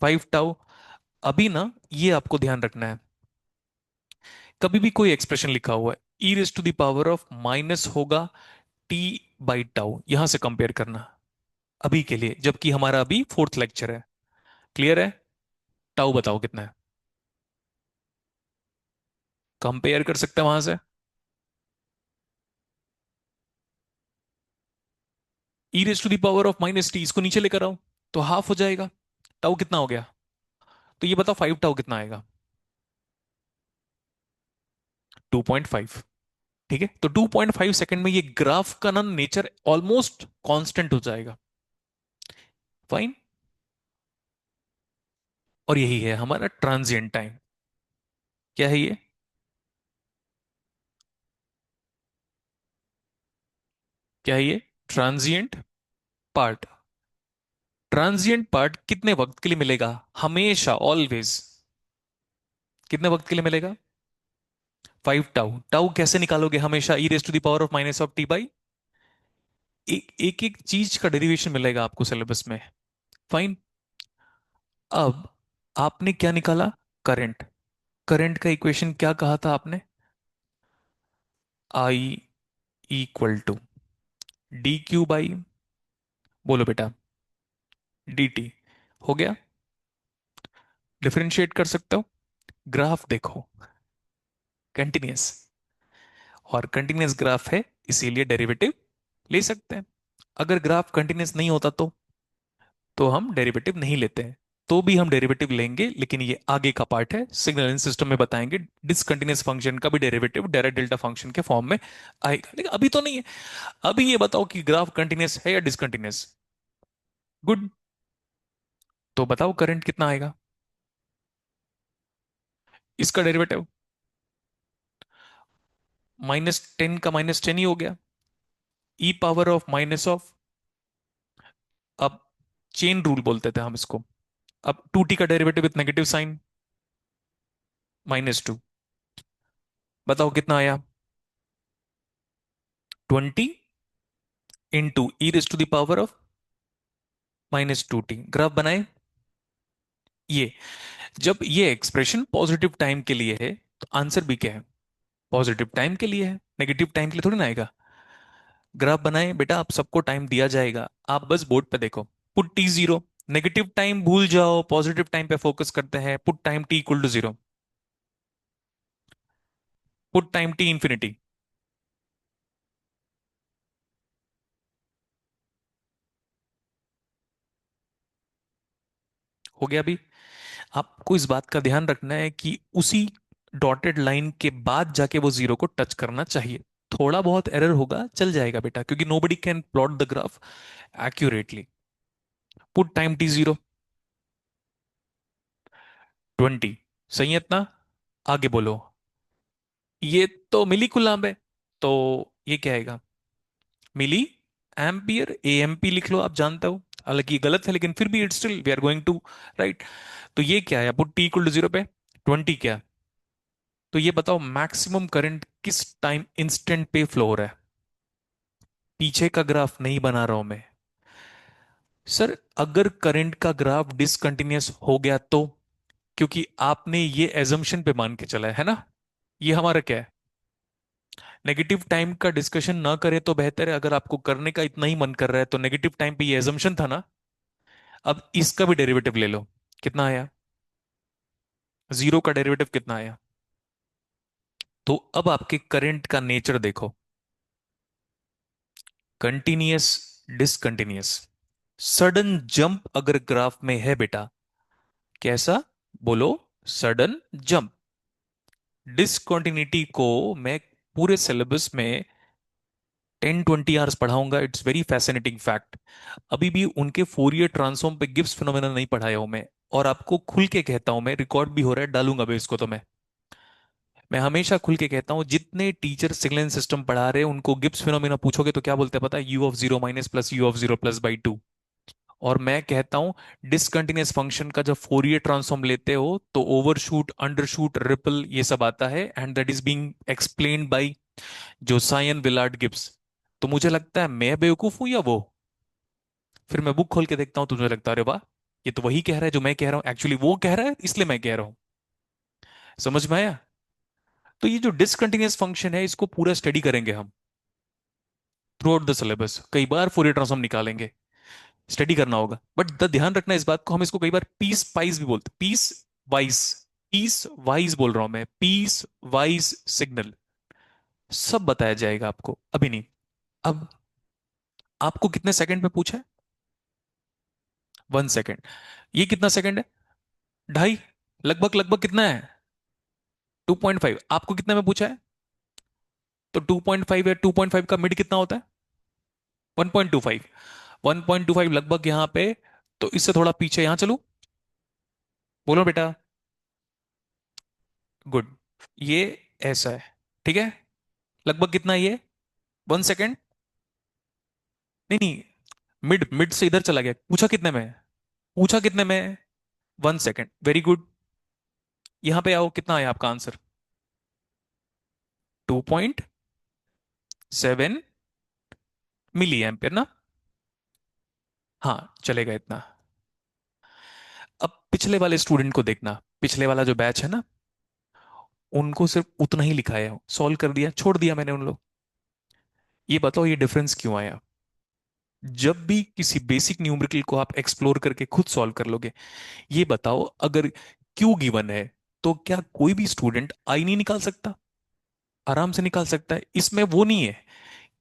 5 टाउ। अभी ना ये आपको ध्यान रखना है, कभी भी कोई एक्सप्रेशन लिखा हुआ है, E raise to the power of minus होगा टी बाई टाउ, यहां से कंपेयर करना अभी के लिए, जबकि हमारा अभी फोर्थ लेक्चर है। क्लियर है? टाउ बताओ कितना है? कंपेयर कर सकते हैं वहां से। E raise to the power of minus T, इसको नीचे लेकर आओ तो हाफ हो जाएगा। टाउ कितना हो गया? तो ये बताओ 5 टाउ कितना आएगा? 2.5। ठीक है, तो 2.5 सेकंड में ये ग्राफ का ना नेचर ऑलमोस्ट कांस्टेंट हो जाएगा। फाइन। और यही है हमारा ट्रांजिएंट टाइम। क्या है ये? क्या है ये? Transient part. ट्रांजिएंट पार्ट कितने वक्त के लिए मिलेगा? हमेशा, ऑलवेज। कितने वक्त के लिए मिलेगा? 5 टाउ। टाउ कैसे निकालोगे? हमेशा E raise to the power of minus of T by, एक एक एक चीज का डेरिवेशन मिलेगा आपको सिलेबस में। फाइन। अब आपने क्या निकाला? करंट। करंट का इक्वेशन क्या कहा था आपने? I equal to D Q by, बोलो बेटा, डी टी। हो गया? डिफरेंशिएट कर सकते हो। ग्राफ देखो, कंटिन्यूअस, और कंटिन्यूअस ग्राफ है इसीलिए डेरिवेटिव ले सकते हैं। अगर ग्राफ कंटिन्यूअस नहीं होता तो हम डेरिवेटिव नहीं लेते हैं। तो भी हम डेरिवेटिव लेंगे, लेकिन ये आगे का पार्ट है, सिग्नल सिस्टम में बताएंगे। डिसकंटिन्यूअस फंक्शन का भी डेरिवेटिव डायरेक्ट डेल्टा फंक्शन के फॉर्म में आएगा, लेकिन अभी तो नहीं है। अभी ये बताओ कि ग्राफ कंटिन्यूअस है या डिसकंटिन्यूअस? गुड। तो बताओ करंट कितना आएगा? इसका डेरिवेटिव -10 का -10 ही हो गया। ई पावर ऑफ माइनस ऑफ, अब चेन रूल बोलते थे हम इसको। अब 2t का डेरिवेटिव विथ नेगेटिव साइन, -2। बताओ कितना आया? 20 into E raise to the power of -2t। Graph बनाए। ये जब ये एक्सप्रेशन पॉजिटिव टाइम के लिए है तो आंसर भी क्या है? पॉजिटिव टाइम के लिए है, नेगेटिव टाइम के लिए थोड़ी ना आएगा। ग्राफ बनाए बेटा, आप सबको टाइम दिया जाएगा, आप बस बोर्ड पे देखो। Put T zero. Negative time भूल जाओ, पॉजिटिव टाइम पे फोकस करते हैं। Put time T equal to 0। Put time T infinity. हो गया अभी? आपको इस बात का ध्यान रखना है कि उसी डॉटेड लाइन के बाद जाके वो जीरो को टच करना चाहिए। थोड़ा बहुत एरर होगा, चल जाएगा बेटा, क्योंकि nobody can plot the graph accurately. Put time T 0। 20 सही है इतना? आगे बोलो। ये तो मिली कुलाम्ब है, तो ये क्या आएगा? Milli ampere. एएमपी लिख लो, आप जानते हो। हालांकि ये गलत है, लेकिन फिर भी it's still we are going to write. तो ये क्या है? पुट टी इक्वल टू 0 पे 20 क्या? तो ये बताओ मैक्सिमम करंट किस टाइम इंस्टेंट पे फ्लो हो रहा है? पीछे का ग्राफ नहीं बना रहा हूं मैं। सर अगर करंट का ग्राफ डिसकंटिन्यूअस हो गया तो क्योंकि आपने ये एजम्पशन पे मान के चला है ना। ये हमारा क्या है, नेगेटिव टाइम का डिस्कशन ना करें तो बेहतर है। अगर आपको करने का इतना ही मन कर रहा है तो नेगेटिव टाइम पे ये एजम्पशन था ना। अब इसका भी डेरिवेटिव ले लो। कितना आया? जीरो का डेरिवेटिव कितना आया? तो अब आपके करंट का नेचर देखो, कंटिन्यूअस, डिसकंटिन्यूअस, सडन जंप अगर ग्राफ में है बेटा, कैसा? बोलो। Sudden jump. डिसकंटिन्यूटी को मैं पूरे सिलेबस में 10-20 आवर्स पढ़ाऊंगा। It's very fascinating fact. अभी भी उनके फोरियर ट्रांसफॉर्म पे गिब्स फिनोमेना नहीं पढ़ाया हूं मैं। और आपको खुल के कहता हूं, मैं रिकॉर्ड भी हो रहा है, डालूंगा भी इसको तो मैं हमेशा खुल के कहता हूं, जितने टीचर सिग्नल सिस्टम पढ़ा रहे हैं उनको गिब्स फिनोमेना पूछोगे तो क्या बोलते हैं पता है? You of zero minus plus you of zero plus by two. और मैं कहता हूं, डिसकंटिन्यूअस फंक्शन का जब फोरियर ट्रांसफॉर्म लेते हो तो ओवरशूट, अंडरशूट, रिपल ये सब आता है, and that is being explained by Josiah Willard Gibbs. तो मुझे लगता है मैं बेवकूफ हूं या वो? फिर मैं बुक खोल के देखता हूं तो मुझे लगता है अरे वाह, ये तो वही कह रहा है जो मैं कह रहा हूं। एक्चुअली वो कह रहा है इसलिए मैं कह रहा हूं। समझ में आया? तो ये जो डिसकंटिन्यूअस फंक्शन है इसको पूरा स्टडी करेंगे हम थ्रू आउट द सिलेबस। कई बार फोरियर ट्रांसफॉर्म निकालेंगे, स्टडी करना होगा। बट ध्यान रखना इस बात को, हम इसको कई बार पीस वाइज भी बोलते, पीस वाइज। पीस वाइज बोल रहा हूं मैं, पीस वाइज सिग्नल। सब बताया जाएगा आपको, अभी नहीं। अब आपको कितने सेकंड में पूछा है? 1 सेकंड। ये कितना सेकंड है? ढाई। लगभग लगभग कितना है? 2.5। आपको कितने में पूछा है? तो 2.5 है, 2.5 का मिड कितना होता है? 1.25। 1.25 लगभग यहां पे। तो इससे थोड़ा पीछे यहां चलू। बोलो बेटा। गुड। ये ऐसा है, ठीक है। लगभग कितना है ये? 1 सेकेंड। नहीं नहीं, मिड मिड से इधर चला गया। पूछा कितने में? पूछा कितने में? 1 सेकेंड। Very good. यहां पे आओ, कितना आया आपका आंसर? 2.7 मिली एम्पियर ना। हाँ, चलेगा इतना। अब पिछले वाले स्टूडेंट को देखना, पिछले वाला जो बैच है ना, उनको सिर्फ उतना ही लिखा है, सॉल्व कर दिया, छोड़ दिया मैंने उन लोग। ये बताओ ये डिफरेंस क्यों आया? जब भी किसी बेसिक न्यूमेरिकल को आप एक्सप्लोर करके खुद सॉल्व कर लोगे, ये बताओ, अगर क्यू गिवन है तो क्या कोई भी स्टूडेंट आई नहीं निकाल सकता? आराम से निकाल सकता है। इसमें वो नहीं है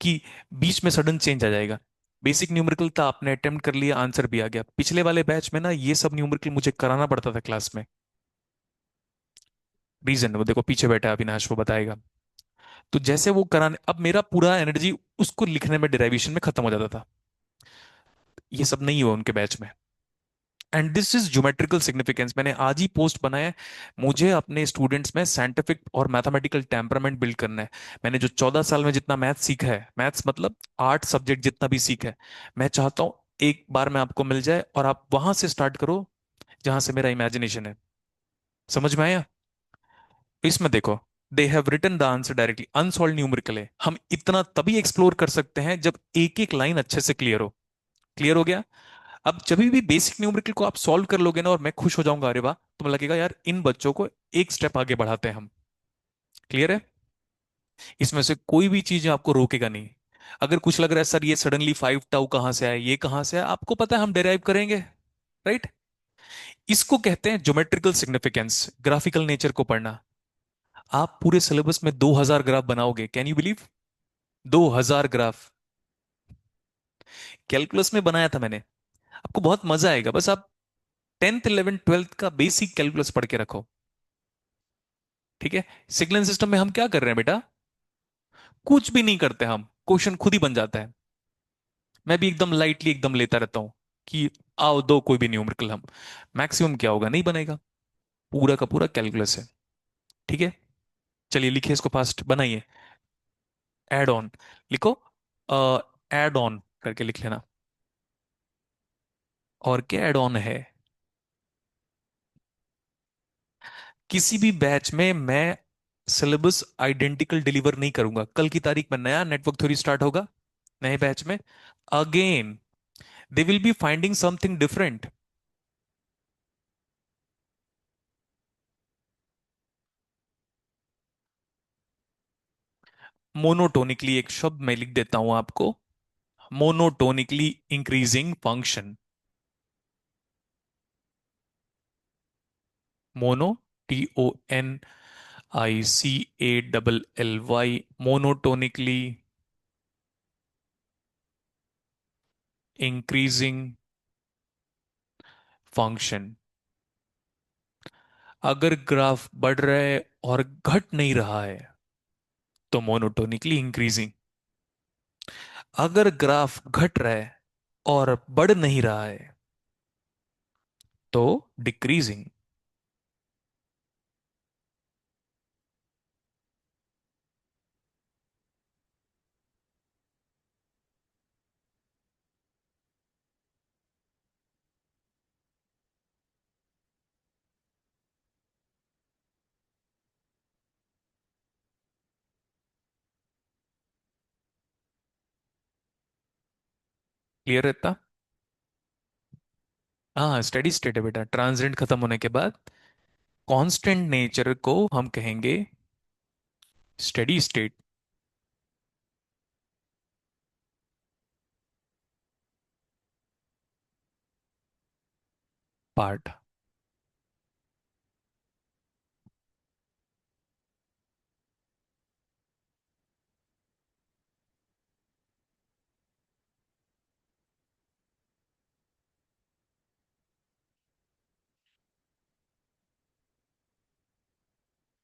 कि बीच में सडन चेंज आ जाएगा। बेसिक न्यूमेरिकल था, आपने अटेम्प्ट कर लिया, आंसर भी आ गया। पिछले वाले बैच में ना ये सब न्यूमेरिकल मुझे कराना पड़ता था क्लास में। रीजन वो देखो, पीछे बैठा है अविनाश, वो बताएगा। तो जैसे वो कराने, अब मेरा पूरा एनर्जी उसको लिखने में, डेरिवेशन में खत्म हो जाता था। ये सब नहीं हुआ उनके बैच में। And this is geometrical significance. मैंने आज ही पोस्ट बनाया है। मुझे अपने स्टूडेंट्स में साइंटिफिक और मैथमेटिकल टेम्परामेंट बिल्ड करना है। मैंने जो 14 साल में जितना मैथ सीखा है, मैथ्स मतलब 8 सब्जेक्ट जितना भी सीखा है, मैं चाहता हूं एक बार में आपको मिल जाए और आप वहां से स्टार्ट करो जहां से मेरा इमेजिनेशन है। समझ में आया? इसमें देखो, they have written the answer directly. Unsolved numerical है, हम इतना तभी एक्सप्लोर कर सकते हैं जब एक एक लाइन अच्छे से क्लियर हो। क्लियर हो गया? अब जब भी बेसिक न्यूमेरिकल को आप सॉल्व कर लोगे ना, और मैं खुश हो जाऊंगा, अरे वाह, तो मुझे लगेगा यार इन बच्चों को एक स्टेप आगे बढ़ाते हैं हम। क्लियर है? इसमें से कोई भी चीज आपको रोकेगा नहीं। अगर कुछ लग रहा है सर ये सडनली 5 टाउ कहां से आया, ये कहां से आया, आपको पता है हम डेराइव करेंगे। राइट? इसको कहते हैं ज्योमेट्रिकल सिग्निफिकेंस, ग्राफिकल नेचर को पढ़ना। आप पूरे सिलेबस में 2000 ग्राफ बनाओगे, can you believe? 2000 graph calculus में बनाया था मैंने। आपको बहुत मजा आएगा, बस आप 10th 11th 12th का बेसिक कैलकुलस पढ़ के रखो। ठीक है? सिग्नल सिस्टम में हम क्या कर रहे हैं बेटा? कुछ भी नहीं करते हम, क्वेश्चन खुद ही बन जाता है। मैं भी एकदम लाइटली एकदम लेता रहता हूं कि आओ दो कोई भी न्यूमेरिकल हम। मैक्सिमम क्या होगा, नहीं बनेगा। पूरा का पूरा कैलकुलस है। ठीक है? चलिए लिखिए इसको, फास्ट बनाइए। एड ऑन लिखो। एड ऑन करके लिख लेना। और क्या एड ऑन है? किसी भी बैच में मैं सिलेबस आइडेंटिकल डिलीवर नहीं करूंगा। कल की तारीख में नया नेटवर्क थ्योरी स्टार्ट होगा, नए बैच में। Again they will be finding something different. Monotonically एक शब्द मैं लिख देता हूं आपको, monotonically increasing function. Mono, TONICALLY, monotonically increasing function. अगर ग्राफ बढ़ रहा है और घट नहीं रहा है तो मोनोटोनिकली इंक्रीजिंग। अगर ग्राफ घट रहा है और बढ़ नहीं रहा है तो डिक्रीजिंग। क्लियर रहता? हाँ, स्टेडी स्टेट है बेटा, ट्रांजिएंट खत्म होने के बाद कांस्टेंट नेचर को हम कहेंगे स्टेडी स्टेट। पार्ट।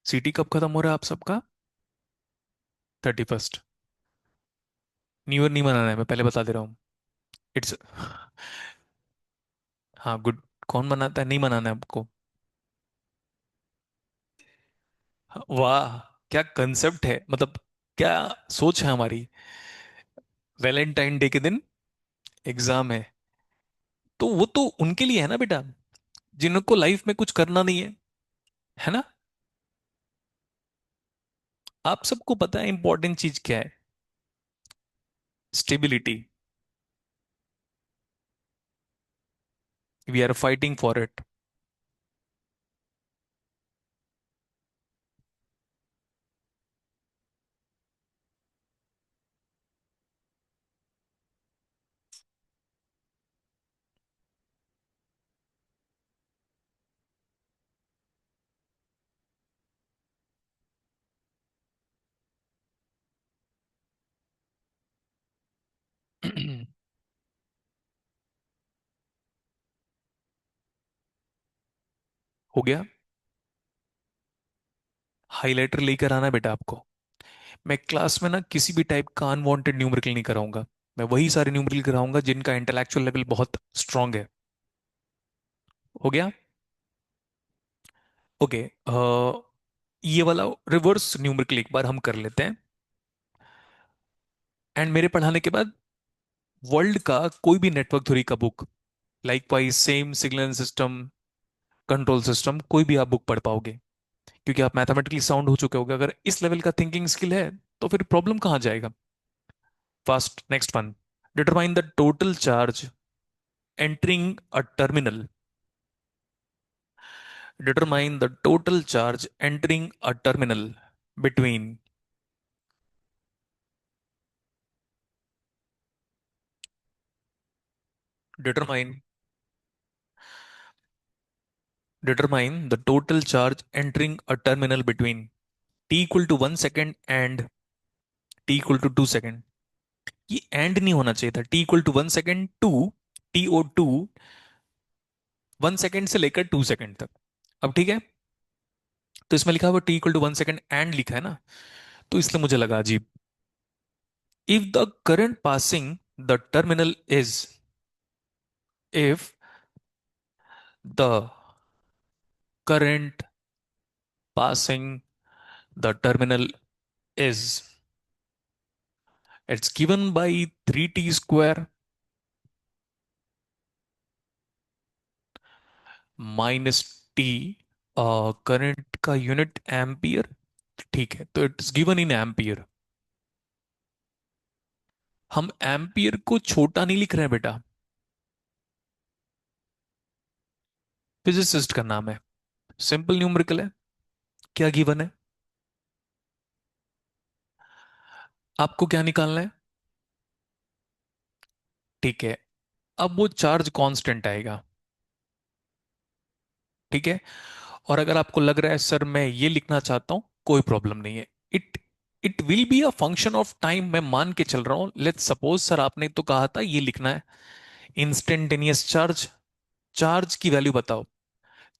सीटी कब खत्म हो रहा है आप सबका? 31st। न्यू ईयर नहीं मनाना है, मैं पहले बता दे रहा हूँ। इट्स हाँ, गुड। कौन मनाता है? नहीं मनाना है आपको? वाह, क्या कंसेप्ट है, मतलब क्या सोच है हमारी। वैलेंटाइन डे के दिन एग्जाम है तो वो तो उनके लिए है ना बेटा, जिनको लाइफ में कुछ करना नहीं है ना? आप सबको पता है इंपॉर्टेंट चीज क्या है? Stability. We are fighting for it. हो गया। हाइलाइटर लेकर आना बेटा आपको। मैं क्लास में ना किसी भी टाइप का अनवांटेड न्यूमेरिकल नहीं कराऊंगा। मैं वही सारे न्यूमेरिकल कराऊंगा जिनका इंटेलेक्चुअल लेवल बहुत स्ट्रांग है। हो गया? ओके। ये वाला रिवर्स न्यूमेरिकल एक बार हम कर लेते हैं। एंड मेरे पढ़ाने के बाद वर्ल्ड का कोई भी नेटवर्क थ्योरी का book, like wise same signal system, control system, कोई भी आप बुक पढ़ पाओगे, क्योंकि आप मैथमेटिकली साउंड हो चुके होगे। अगर इस लेवल का थिंकिंग स्किल है तो फिर प्रॉब्लम कहाँ जाएगा? First, next one, determine the total charge entering a terminal. Determine the total charge entering a terminal between. Determine determine the total charge entering a terminal between t equal to 1 second and t equal to 2 second. ये end नहीं होना चाहिए था। t equal to 1 second to TO2 1 second से लेकर 2 second तक। अब ठीक है, तो इसमें लिखा हुआ t equal to 1 second and लिखा है ना, तो इसलिए मुझे लगा अजीब। If the current passing the terminal is, if the current passing the terminal is, it's given by 3t square minus t, current का यूनिट एम्पियर। ठीक है, तो इट्स गिवन इन एम्पियर। हम एम्पियर को छोटा नहीं लिख रहे हैं बेटा, फिजिसिस्ट का नाम है, सिंपल न्यूमेरिकल है। क्या गिवन है? आपको क्या निकालना है? ठीक है। अब वो चार्ज कांस्टेंट आएगा। ठीक है। और अगर आपको लग रहा है सर मैं ये लिखना चाहता हूं, कोई प्रॉब्लम नहीं है। It it will be a function of time, मैं मान के चल रहा हूं। लेट्स सपोज सर आपने तो कहा था ये लिखना है इंस्टेंटेनियस चार्ज। चार्ज की वैल्यू बताओ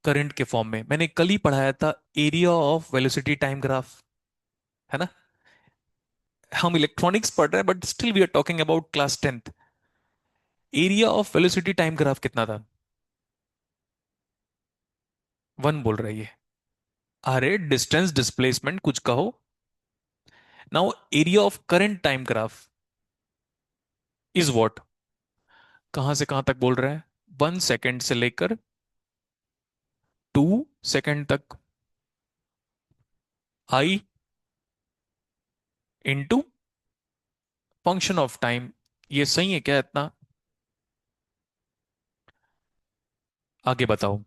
करंट के फॉर्म में। मैंने कल ही पढ़ाया था area of velocity time graph, है ना? हम इलेक्ट्रॉनिक्स पढ़ रहे हैं but still we are talking about class 10th। Area of velocity time graph कितना था? 1 बोल रही है। अरे डिस्टेंस डिस्प्लेसमेंट कुछ कहो। Now area of current time graph is what? कहां से कहां तक बोल रहा है? 1 सेकेंड से लेकर 2 सेकेंड तक। आई इंटू फंक्शन ऑफ टाइम। ये सही है क्या इतना? आगे बताओ।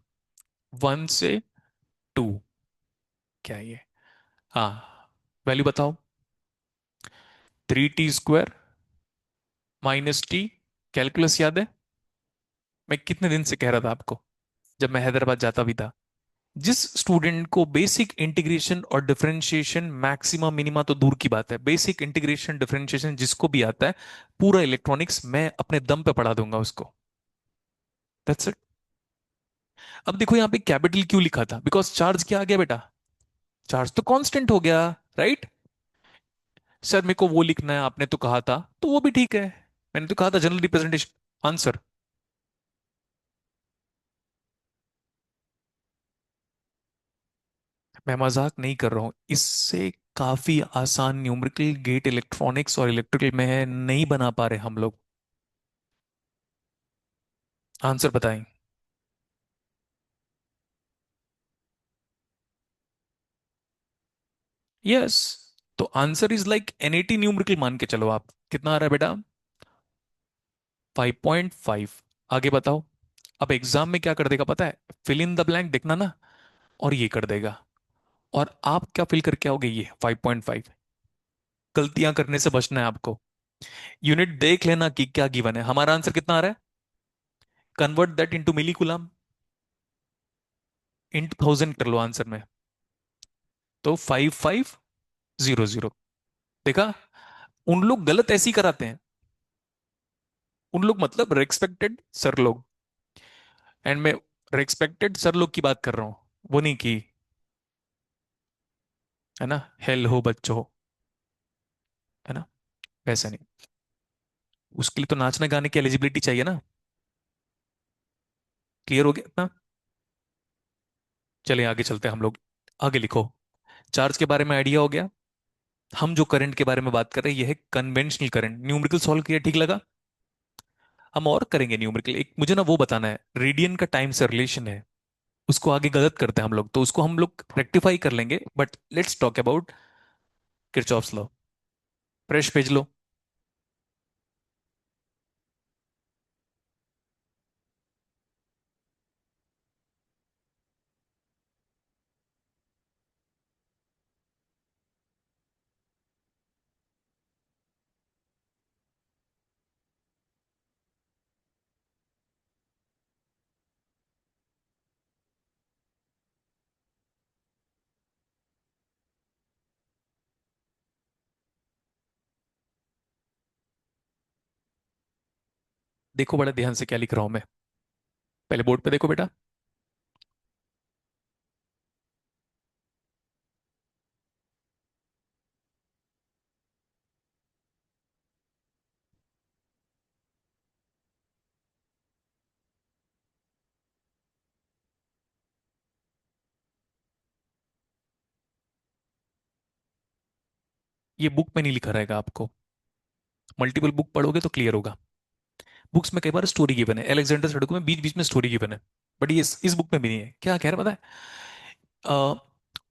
1 से 2। क्या है ये? हाँ, वैल्यू बताओ। 3t² -t। कैलकुलस याद है? मैं कितने दिन से कह रहा था आपको, जब मैं हैदराबाद जाता भी था। जिस स्टूडेंट को बेसिक इंटीग्रेशन और डिफरेंशिएशन, मैक्सिमा मिनिमा तो दूर की बात है, बेसिक इंटीग्रेशन डिफरेंशिएशन जिसको भी आता है, पूरा इलेक्ट्रॉनिक्स मैं अपने दम पे पढ़ा दूंगा उसको। That's it. अब देखो यहाँ पे कैपिटल क्यों लिखा था? बिकॉज चार्ज क्या आ गया बेटा? चार्ज तो कांस्टेंट हो गया, राइट? सर मेरे को वो लिखना है, आपने तो कहा था, तो वो भी ठीक है। मैंने तो कहा था जनरल रिप्रेजेंटेशन आंसर। मैं मजाक नहीं कर रहा हूं, इससे काफी आसान न्यूमेरिकल गेट इलेक्ट्रॉनिक्स और इलेक्ट्रिकल में है, नहीं बना पा रहे हम लोग। आंसर बताएं। यस। तो answer is like NAT numerical मान के चलो आप। कितना आ रहा है बेटा? 5.5। आगे बताओ। अब एग्जाम में क्या कर देगा पता है? फिल इन द ब्लैंक देखना ना, और ये कर देगा। और आप क्या फिल करके आओगे? ये 5.5। गलतियां करने से बचना है आपको। यूनिट देख लेना कि क्या गिवन है। हमारा आंसर कितना आ रहा है? Convert that into milli coulomb, into 1000 कर लो आंसर में। तो 5500। देखा? उन लोग गलत ऐसे ही कराते हैं। उन लोग मतलब रेस्पेक्टेड सर लोग। एंड मैं रेस्पेक्टेड सर लोग की बात कर रहा हूं, वो नहीं की, है ना? हेल हो बच्चों, है ना? वैसा नहीं। उसके लिए तो नाचने गाने की एलिजिबिलिटी चाहिए ना। क्लियर हो गया इतना? चलिए आगे चलते हैं हम लोग। आगे लिखो। चार्ज के बारे में आइडिया हो गया। हम जो करंट के बारे में बात कर रहे हैं ये है कन्वेंशनल करंट। न्यूमेरिकल सॉल्व किया, ठीक लगा? हम और करेंगे न्यूमेरिकल। एक मुझे ना वो बताना है, रेडियन का टाइम से रिलेशन है, उसको आगे गलत करते हैं हम लोग, तो उसको हम लोग रेक्टिफाई कर लेंगे। But let's talk about Kirchhoff's law. Fresh page लो। देखो बड़ा ध्यान से क्या लिख रहा हूं मैं। पहले बोर्ड पे देखो बेटा। ये बुक में नहीं लिखा रहेगा आपको, मल्टीपल बुक पढ़ोगे तो क्लियर होगा। बुक्स में कई बार स्टोरी गिवन है, एलेक्जेंडर सड़क में बीच बीच में स्टोरी गिवन है। बट ये इस बुक में भी नहीं है। क्या कह रहा है पता है?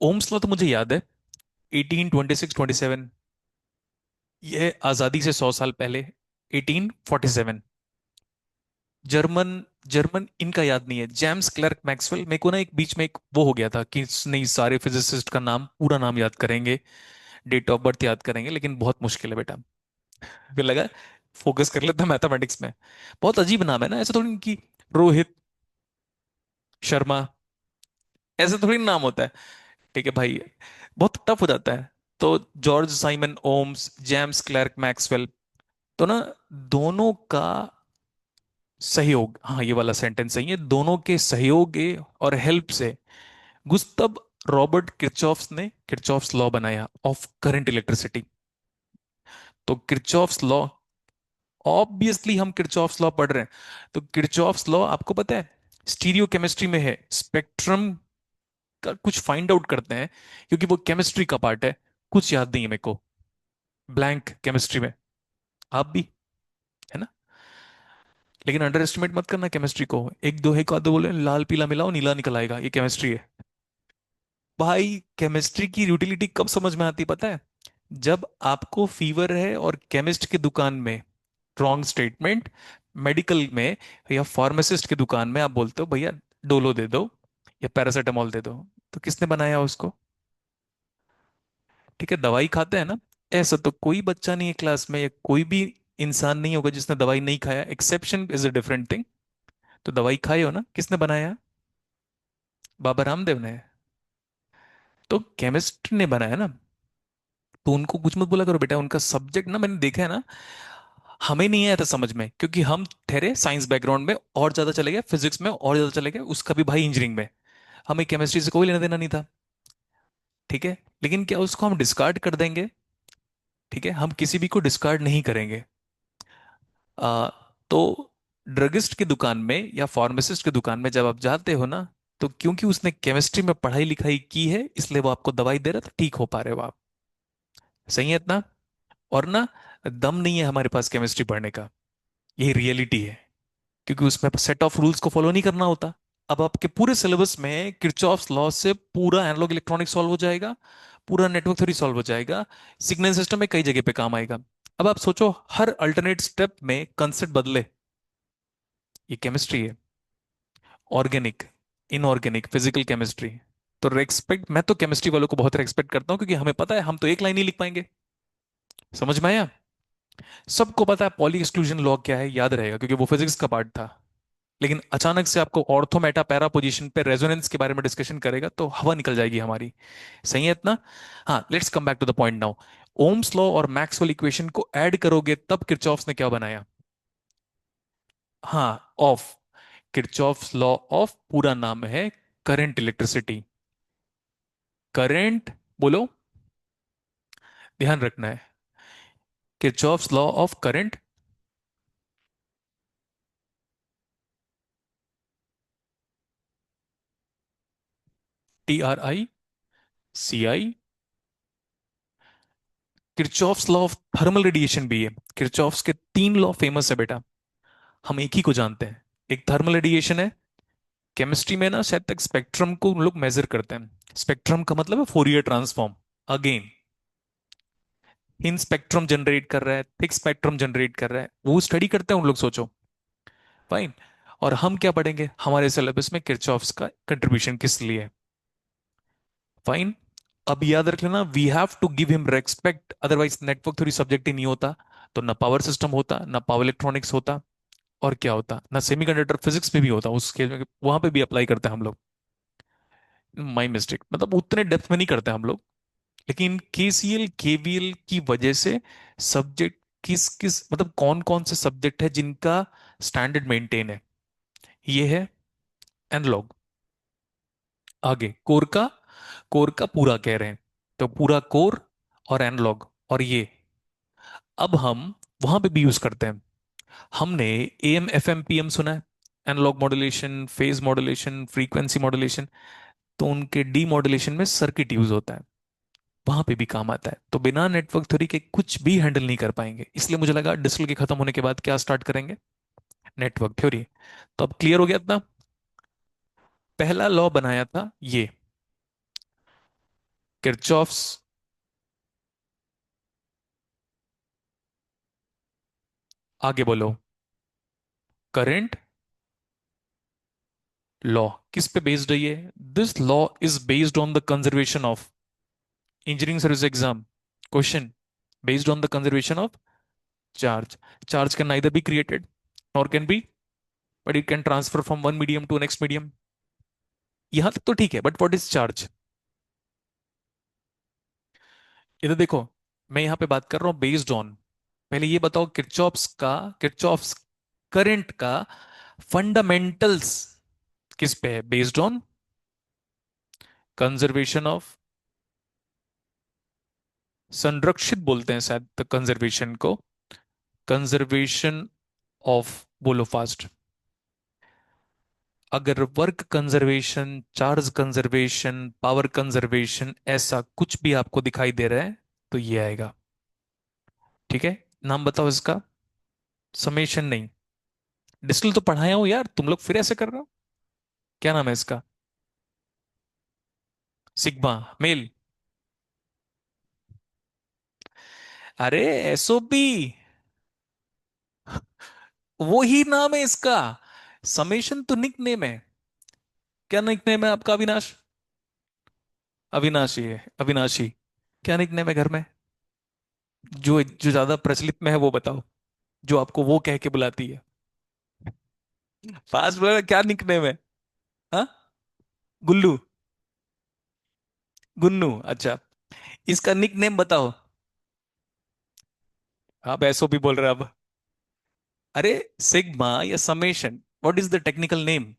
ओम्स लॉ तो मुझे याद है, 1826-27। ये आजादी से 100 साल पहले, 1847। जर्मन जर्मन इनका याद नहीं है। James Clerk Maxwell. मेरे को ना एक बीच में एक वो हो गया था कि नहीं, सारे फिजिसिस्ट का नाम, पूरा नाम याद करेंगे। डेट ऑफ बर्थ याद करेंगे, लेकिन बहुत मुश्किल है बेटा। फिर लगा फोकस कर लेते हैं मैथमेटिक्स में। बहुत अजीब नाम है ना, ऐसा थोड़ी कि रोहित शर्मा, ऐसे थोड़ी नाम होता है। ठीक है भाई, बहुत टफ हो जाता है। तो George Simon Ohm's, James Clerk Maxwell, तो ना दोनों का सहयोग, हाँ ये वाला सेंटेंस सही है, दोनों के सहयोग और हेल्प से गुस्तव रॉबर्ट किरचॉफ्स ने किरचॉफ्स लॉ बनाया ऑफ करंट इलेक्ट्रिसिटी। तो किरचॉफ्स लॉ, ऑब्वियसली हम किरचॉफ्स लॉ पढ़ रहे हैं, तो किरचॉफ्स लॉ आपको पता है स्टीरियो केमिस्ट्री में है, स्पेक्ट्रम का कुछ फाइंड आउट करते हैं, क्योंकि वो केमिस्ट्री का पार्ट है। कुछ याद नहीं है मेरे को, ब्लैंक केमिस्ट्री में, आप भी, है ना। लेकिन अंडर एस्टिमेट मत करना केमिस्ट्री को, एक दो है का दो बोले लाल पीला मिलाओ नीला निकल आएगा, ये केमिस्ट्री है। भाई केमिस्ट्री की यूटिलिटी कब समझ में आती पता है, जब आपको फीवर है और केमिस्ट की दुकान में, रॉन्ग स्टेटमेंट, मेडिकल में या फार्मासिस्ट की दुकान में आप बोलते हो भैया डोलो दे दो या पैरासीटामोल दे दो, तो किसने बनाया उसको। ठीक है, दवाई खाते हैं ना, ऐसा तो कोई बच्चा नहीं है क्लास में या कोई भी इंसान नहीं होगा जिसने दवाई नहीं खाया, exception is a different thing. तो दवाई खाए हो ना, किसने बनाया, बाबा रामदेव ने। तो केमिस्ट ने बनाया ना, तो उनको कुछ मत बोला करो बेटा, उनका सब्जेक्ट ना मैंने देखा है ना, हमें नहीं आया था समझ में, क्योंकि हम ठहरे साइंस बैकग्राउंड में और ज्यादा चले गए, फिजिक्स में और ज्यादा चले गए, उसका भी भाई इंजीनियरिंग में, हमें केमिस्ट्री से कोई लेना देना नहीं था। ठीक है, लेकिन क्या उसको हम डिस्कार्ड कर देंगे, ठीक है, हम किसी भी को डिस्कार्ड नहीं करेंगे। आ, तो ड्रगिस्ट की दुकान में या फार्मासिस्ट की दुकान में जब आप जाते हो ना, तो क्योंकि उसने केमिस्ट्री में पढ़ाई लिखाई की है, इसलिए वो आपको दवाई दे रहा है, तो ठीक हो पा रहे हो आप। सही है इतना। और ना दम नहीं है हमारे पास केमिस्ट्री पढ़ने का, ये रियलिटी है, क्योंकि उसमें सेट ऑफ रूल्स को फॉलो नहीं करना होता। अब आपके पूरे सिलेबस में किरचॉफ्स लॉ से पूरा एनालॉग इलेक्ट्रॉनिक्स सॉल्व हो जाएगा, पूरा नेटवर्क थ्योरी सॉल्व हो जाएगा, सिग्नल सिस्टम में कई जगह पे काम आएगा। अब आप सोचो हर अल्टरनेट स्टेप में कंसेप्ट बदले, ये केमिस्ट्री है, ऑर्गेनिक, इनऑर्गेनिक, फिजिकल केमिस्ट्री। तो रेस्पेक्ट, मैं तो केमिस्ट्री वालों को बहुत रेस्पेक्ट करता हूँ, क्योंकि हमें पता है हम तो एक लाइन ही लिख पाएंगे। समझ में आया। सबको पता है पॉली एक्सक्लूजन लॉ क्या है, याद रहेगा क्योंकि वो फिजिक्स का पार्ट था। लेकिन अचानक से आपको ऑर्थो मेटा पैरा पोजीशन पे रेजोनेंस के बारे में डिस्कशन करेगा तो हवा निकल जाएगी हमारी। सही है इतना। हाँ, let's come back to the point now. Ohm's law और मैक्सवेल इक्वेशन को ऐड करोगे तब किरचॉफ्स ने क्या बनाया। हाँ, ऑफ, किरचॉफ्स लॉ ऑफ पूरा नाम है करंट इलेक्ट्रिसिटी। करंट, बोलो, ध्यान रखना है, Kirchhoff's law of current. TRICI। Kirchhoff's law of thermal radiation भी है। किरचॉफ्स के तीन लॉ फेमस है बेटा, हम एक ही को जानते हैं। एक थर्मल रेडिएशन है, केमिस्ट्री में ना शायद तक स्पेक्ट्रम को हम लोग मेजर करते हैं, स्पेक्ट्रम का मतलब है फोरियर ट्रांसफॉर्म। अगेन, इन स्पेक्ट्रम जनरेट कर रहा है, थिक स्पेक्ट्रम जनरेट कर रहा है, वो स्टडी करते हैं उन लोग, सोचो। फाइन। और हम क्या पढ़ेंगे हमारे सिलेबस में, किरचॉफ्स का कंट्रीब्यूशन किस लिए है। फाइन। अब याद रख लेना, we have to give him respect, otherwise network theory subject ही नहीं होता, तो ना पावर सिस्टम होता, ना पावर इलेक्ट्रॉनिक्स होता, और क्या होता, ना सेमीकंडक्टर फिजिक्स में भी होता, उसके वहां पे भी अप्लाई करते हैं हम लोग। माई मिस्टेक, मतलब उतने डेप्थ में नहीं करते हम लोग, लेकिन KCL KVL की वजह से सब्जेक्ट, किस किस मतलब कौन कौन से सब्जेक्ट है जिनका स्टैंडर्ड मेंटेन है, ये है एनालॉग। आगे कोर का पूरा कह रहे हैं, तो पूरा कोर और एनालॉग और ये, अब हम वहां पे भी यूज करते हैं। हमने AM FM PM सुना है, analogue modulation, phase modulation, frequency modulation, तो उनके डी मॉड्यूलेशन में सर्किट यूज होता है, वहां पे भी काम आता है। तो बिना नेटवर्क थ्योरी के कुछ भी हैंडल नहीं कर पाएंगे, इसलिए मुझे लगा डिस्टल के खत्म होने के बाद क्या स्टार्ट करेंगे, नेटवर्क थ्योरी। तो अब क्लियर हो गया इतना। पहला लॉ बनाया था ये, किरचॉफ्स, आगे बोलो, करंट लॉ किस पे बेस्ड है ये, this law is based on the conservation of, engineering service exam, question, based on the conservation of charge, charge can neither be created nor can be, but it can transfer from one medium to next medium. यहां तक तो ठीक है, but what is charge? इधर देखो, मैं यहां पे बात कर रहा हूं बेस्ड ऑन। पहले ये बताओ, किरचॉफ्स करंट का फंडामेंटल्स किस पे है? बेस्ड ऑन कंजर्वेशन ऑफ, संरक्षित बोलते हैं शायद कंजर्वेशन को, कंजर्वेशन ऑफ, बोलो फास्ट। अगर work conservation, charge conservation, power conservation, ऐसा कुछ भी आपको दिखाई दे रहा है तो ये आएगा। ठीक है, नाम बताओ इसका। समेशन नहीं, डिस्टिल तो पढ़ाया हूं यार, तुम लोग फिर ऐसे कर रहे हो। क्या नाम है इसका? Sigma male. अरे एसओपी, वो ही नाम है इसका। समेशन तो निक नेम है। क्या निक नेम है आपका? अविनाश, अविनाशी है, अविनाशी। क्या निक नेम है घर में? जो जो ज्यादा प्रचलित में है वो बताओ, जो आपको वो कह के बुलाती है। फास्ट बोला, क्या निक नेम है? हाँ, गुल्लू, गुन्नू, अच्छा। इसका निक नेम बताओ। आप ऐसो भी बोल रहे हैं अब। अरे सिग्मा या summation, what is the technical name?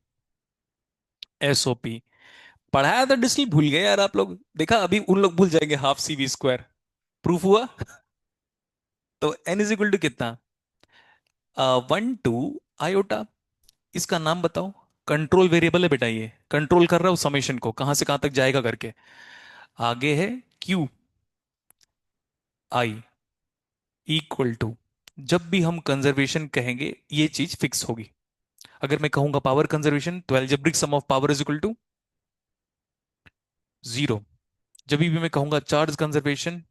SOP. पढ़ाया था डिस्टिल, भूल गए यार आप लोग। देखा, अभी उन लोग भूल जाएंगे half C V square. Proof हुआ। तो एन इज इक्वल टू कितना? 1 to आयोटा। इसका नाम बताओ। कंट्रोल वेरिएबल है बेटा, ये कंट्रोल कर रहा हूं समेशन को, कहां से कहां तक जाएगा करके। आगे है क्यू आई इक्वल टू, जब भी हम कंजर्वेशन कहेंगे ये चीज फिक्स होगी। अगर मैं कहूंगा पावर कंजर्वेशन, तो algebraic sum of power is equal to 0। जब भी मैं कहूंगा चार्ज कंजर्वेशन,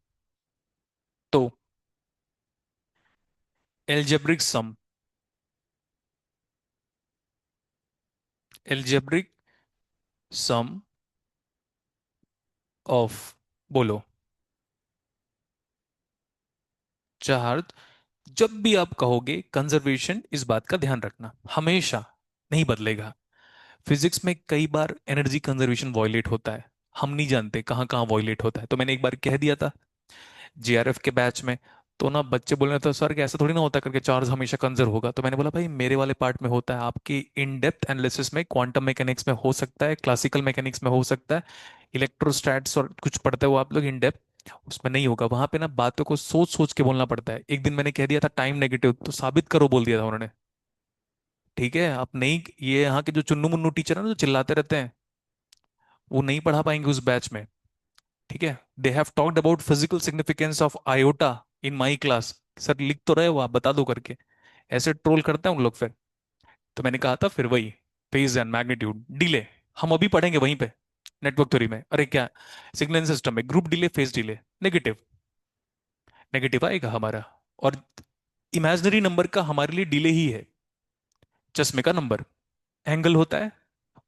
तो algebraic sum, algebraic sum of, बोलो, चार्ज। जब भी आप कहोगे कंजर्वेशन, इस बात का ध्यान रखना, हमेशा नहीं बदलेगा। फिजिक्स में कई बार एनर्जी कंजर्वेशन वॉयलेट होता है, हम नहीं जानते कहाँ कहाँ वॉयलेट होता है। तो मैंने एक बार कह दिया था जेआरएफ के बैच में, तो ना बच्चे बोल रहे थे सर कि ऐसा थोड़ी ना होता करके चार्ज हमेशा कंजर्व होगा। तो मैंने बोला भाई मेरे वाले पार्ट में होता है, आपकी इन डेप्थ एनालिसिस में क्वांटम मैकेनिक्स में हो सकता है, क्लासिकल मैकेनिक्स में हो सकता है, इलेक्ट्रोस्टैट्स और कुछ पढ़ते हो आप लोग इन डेप्थ, उसमें नहीं होगा। वहां पे ना बातों को सोच सोच के बोलना पड़ता है। एक दिन मैंने कह दिया था टाइम नेगेटिव, तो साबित करो बोल दिया था उन्होंने। ठीक है, आप नहीं, ये यहाँ के जो चुन्नू मुन्नू टीचर है ना जो चिल्लाते रहते हैं, वो नहीं पढ़ा पाएंगे उस बैच में। ठीक है, they have talked about physical significance of iota in my class. Sir लिख तो रहे हो आप, बता दो करके। ऐसे ट्रोल करते हैं उन लोग फिर। तो मैंने कहा था फिर वही, फेज एंड मैग्नीट्यूड डिले, हम अभी पढ़ेंगे वहीं पे नेटवर्क थ्योरी में। अरे क्या, सिग्नल सिस्टम में group delay, phase delay, negative, negative आएगा हमारा। और इमेजिनरी नंबर का हमारे लिए डिले ही है, चश्मे का नंबर। एंगल होता है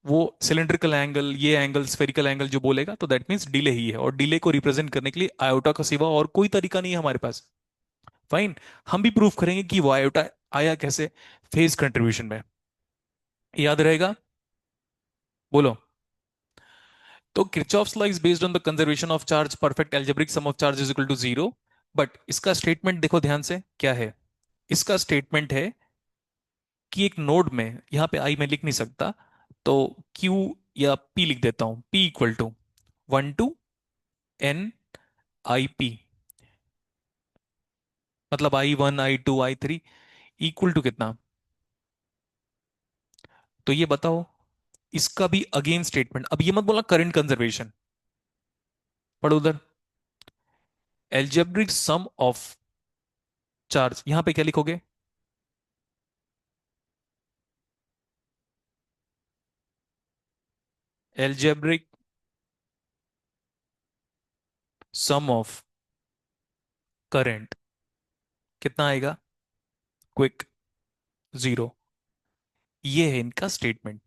वो सिलेंड्रिकल एंगल, ये एंगल स्फेरिकल एंगल जो बोलेगा, तो दैट मीन्स डिले ही है। और डिले को रिप्रेजेंट करने के लिए आयोटा का सिवा और कोई तरीका नहीं है हमारे पास। फाइन, हम भी प्रूफ करेंगे कि वो आयोटा आया कैसे, फेज कंट्रीब्यूशन में। याद रहेगा, बोलो। तो Kirchhoff's law is based on the conservation of charge, perfect algebraic sum of charge is equal to 0। But इसका स्टेटमेंट देखो ध्यान से क्या है। इसका स्टेटमेंट है कि एक नोड में, यहां पे आई मैं लिख नहीं सकता, तो क्यू या पी लिख देता हूं, P equal to 1 to n I P, मतलब I1 I2 I3 equal to कितना? तो ये बताओ, इसका भी अगेन स्टेटमेंट। अब ये मत बोलना करंट कंजर्वेशन, पढ़ो उधर। एल्जेब्रिक सम ऑफ चार्ज, यहां पे क्या लिखोगे? एल्जेब्रिक सम ऑफ करंट कितना आएगा? क्विक, 0। ये है इनका स्टेटमेंट।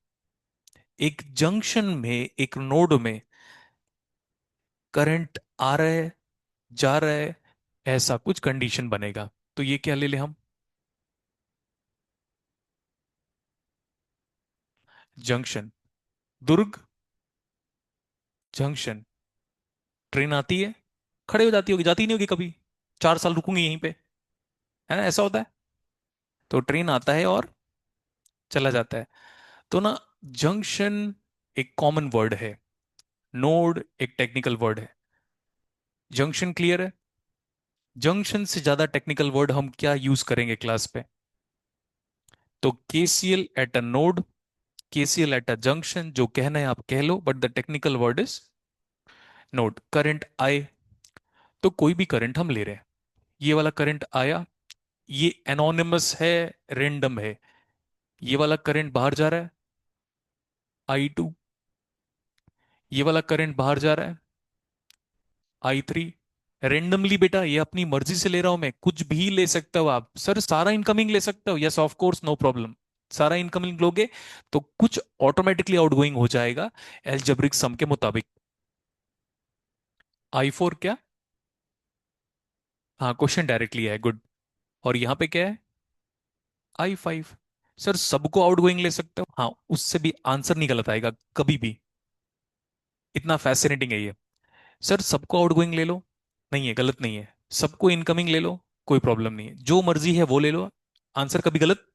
एक जंक्शन में, एक नोड में करंट आ रहा है, जा रहा है, ऐसा कुछ कंडीशन बनेगा। तो ये क्या ले ले हम? जंक्शन। दुर्ग जंक्शन। ट्रेन आती है, खड़े हो जाती होगी, जाती नहीं होगी कभी, 4 साल रुकूंगी यहीं पे, है ना, ऐसा होता है। तो ट्रेन आता है और चला जाता है। तो ना, जंक्शन एक कॉमन वर्ड है, नोड एक टेक्निकल वर्ड है। जंक्शन क्लियर है? जंक्शन से ज्यादा टेक्निकल वर्ड हम क्या यूज करेंगे क्लास पे? तो KCL at a node, KCL at a junction, जो कहना है आप कह लो, but the technical word is node. Current आए, तो कोई भी करंट हम ले रहे हैं, ये वाला करंट आया, ये एनोनिमस है, रेंडम है। ये वाला करंट बाहर जा रहा है, I2। ये वाला करंट बाहर जा रहा है, I3। रेंडमली बेटा, ये अपनी मर्जी से ले रहा हूं मैं, कुछ भी ले सकते हो आप। सर सारा इनकमिंग ले सकते हो? Yes of course, no problem. सारा इनकमिंग लोगे तो कुछ ऑटोमेटिकली आउटगोइंग हो जाएगा एल्जेब्रिक सम के मुताबिक। I4 क्या? हाँ, क्वेश्चन डायरेक्टली है, गुड। और यहाँ पे क्या है? I5। सर सबको आउटगोइंग ले सकते हो, हाँ, उससे भी आंसर नहीं गलत आएगा कभी भी। इतना फैसिनेटिंग है ये। सर सबको आउटगोइंग ले लो, नहीं है, गलत नहीं है। सबको इनकमिंग ले लो, कोई प्रॉब्लम नहीं है, जो मर्जी है वो ले लो, आंसर कभी गलत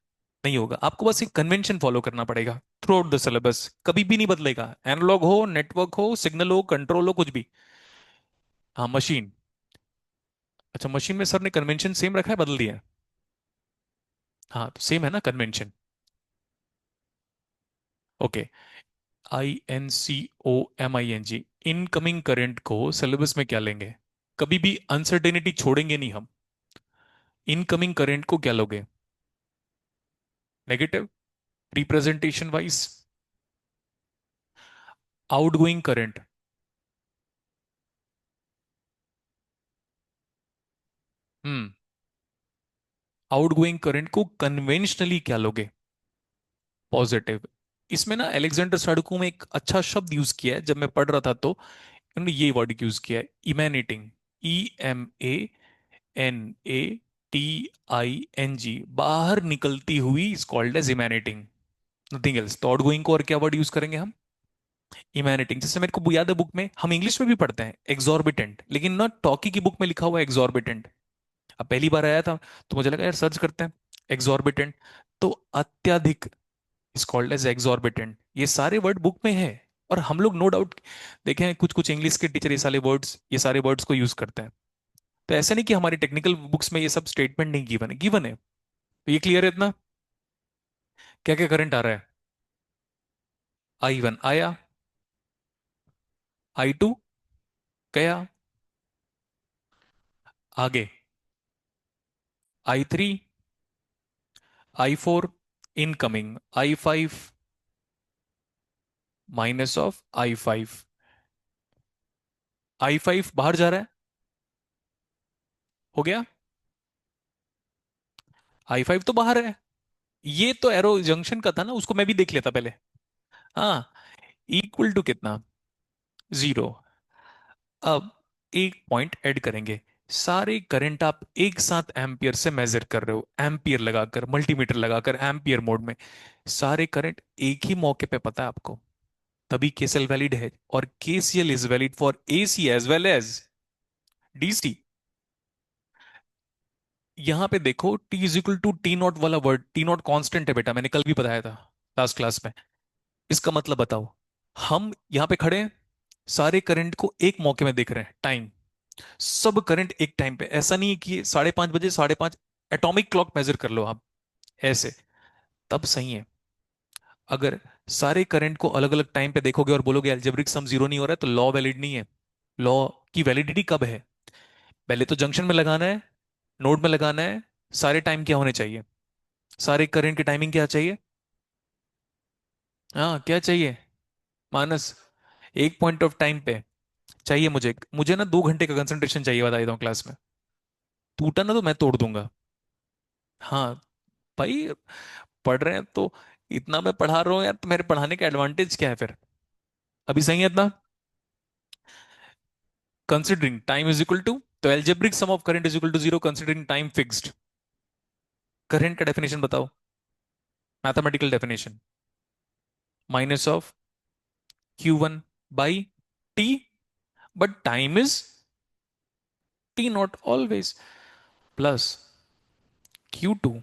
नहीं होगा। आपको बस एक कन्वेंशन फॉलो करना पड़ेगा थ्रू आउट द सिलेबस, कभी भी नहीं बदलेगा, एनालॉग हो, नेटवर्क हो, सिग्नल हो, कंट्रोल हो, कुछ भी। हाँ, मशीन। अच्छा, मशीन में सर ने कन्वेंशन सेम रखा है, बदल दिया है? हाँ, तो सेम है ना convention. Okay. INCOMING, incoming current को सिलेबस में क्या लेंगे? कभी भी अनसर्टेनिटी छोड़ेंगे नहीं हम। इनकमिंग करंट को क्या लोगे? Negative, representation wise. Outgoing current. Hmm. Outgoing current को कन्वेंशनली क्या लोगे? पॉजिटिव। इसमें ना अलेक्जेंडर सड़कों में एक अच्छा शब्द यूज किया है, जब मैं पढ़ रहा था तो उन्होंने ये वर्ड यूज किया है, इमैनेटिंग। EMANATING, बाहर निकलती हुई is called as emanating, nothing else. तो आउटगोइंग को और क्या वर्ड यूज करेंगे हम? इमैनेटिंग। जैसे मेरे को याद है, बुक में हम इंग्लिश में भी पढ़ते हैं एग्जॉर्बिटेंट, लेकिन ना टॉकी की बुक में लिखा हुआ है एग्जॉर्बिटेंट। अब पहली बार आया था तो मुझे लगा यार सर्च करते हैं एग्जॉर्बिटेंट। तो अत्यधिक इज कॉल्ड एज एग्जॉर्बिटेंट, ये सारे वर्ड बुक में है। और हम लोग नो डाउट देखें, कुछ कुछ इंग्लिश के टीचर ये सारे वर्ड्स को यूज करते हैं। तो ऐसा नहीं कि हमारी टेक्निकल बुक्स में ये सब स्टेटमेंट नहीं गिवन है, गिवन है। तो ये क्लियर है इतना? क्या क्या करंट आ रहा है? I1 आया, I2 गया, आगे I3, I4 incoming, I5 minus of I5। I5 बाहर जा रहा है, हो गया। I5 तो बाहर है। ये तो एरो जंक्शन का था ना, उसको मैं भी देख लेता पहले। हाँ, इक्वल टू कितना? 0। अब एक पॉइंट ऐड करेंगे। सारे करंट आप एक साथ एम्पियर से मेजर कर रहे हो, एम्पियर लगाकर, मल्टीमीटर लगाकर, एम्पियर मोड में। सारे करंट एक ही मौके पे पता है आपको, तभी केसीएल वैलिड है। और KCL is valid for AC as well as DC। यहां पे देखो, T is equal to T0 वाला वर्ड, T0 कांस्टेंट है बेटा, मैंने कल भी बताया था लास्ट क्लास में। इसका मतलब बताओ, हम यहां पे खड़े हैं, सारे करंट को एक मौके में देख रहे हैं, टाइम, सब करंट एक टाइम पे। ऐसा नहीं है कि 5:30 बजे 5:30, एटॉमिक क्लॉक मेजर कर लो आप ऐसे, तब सही है। अगर सारे करंट को अलग अलग टाइम पे देखोगे और बोलोगे अलजेब्रिक सम जीरो नहीं हो रहा है, तो लॉ वैलिड नहीं है। लॉ की वैलिडिटी कब है? पहले तो जंक्शन में लगाना है, नोड में लगाना है, सारे टाइम क्या होने चाहिए? सारे करंट की टाइमिंग क्या चाहिए? हाँ, क्या चाहिए? मानस, एक पॉइंट ऑफ टाइम पे चाहिए मुझे मुझे ना 2 घंटे का कंसंट्रेशन चाहिए, बता देता हूँ क्लास में। टूटा ना तो मैं तोड़ दूंगा। हाँ भाई, पढ़ रहे हैं तो इतना मैं पढ़ा रहा हूँ यार, तो मेरे पढ़ाने का एडवांटेज क्या है फिर? अभी सही है इतना? Considering time is equal to तो algebraic sum of current is equal to zero considering time fixed. Current का डेफिनेशन बताओ, mathematical definition. Minus of Q1 by T, but time is T naught always, plus Q2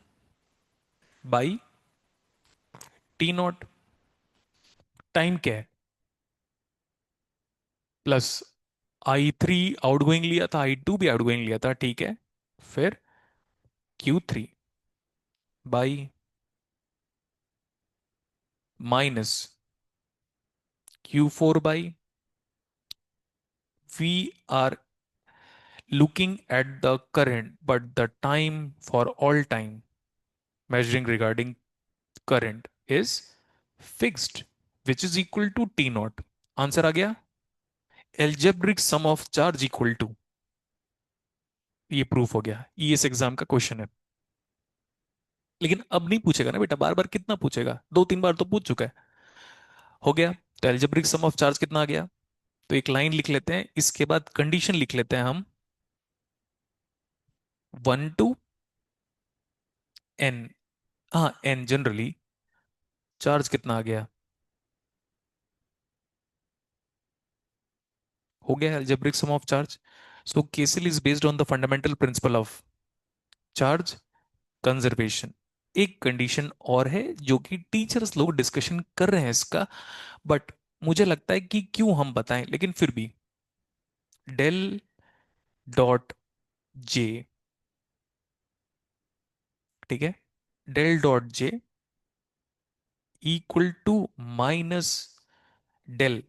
by T naught, time क्या है, plus I3 outgoing लिया था, I2 भी outgoing लिया था, ठीक है। फिर Q3 by minus Q4 by, we are looking at the current, but the time for all time measuring regarding current is fixed, which is equal to T naught. Answer आ गया। Algebraic sum of charge equal to, ये proof हो गया, ये इस exam का question है। लेकिन अब नहीं पूछेगा ना बेटा, बार बार कितना पूछेगा, दो तीन बार तो पूछ चुका है। हो गया। तो एल्जेब्रिक सम ऑफ चार्ज कितना आ गया, तो एक लाइन लिख लेते हैं, इसके बाद कंडीशन लिख लेते हैं हम, 1 to n। हाँ n जनरली, चार्ज कितना आ गया, हो गया algebraic sum of charge। So KCL is based on the fundamental principle of charge conservation। एक कंडीशन और है जो कि टीचर्स लोग डिस्कशन कर रहे हैं इसका, बट मुझे लगता है कि क्यों हम बताएं, लेकिन फिर भी, डेल डॉट जे, ठीक है, del dot J equal to minus del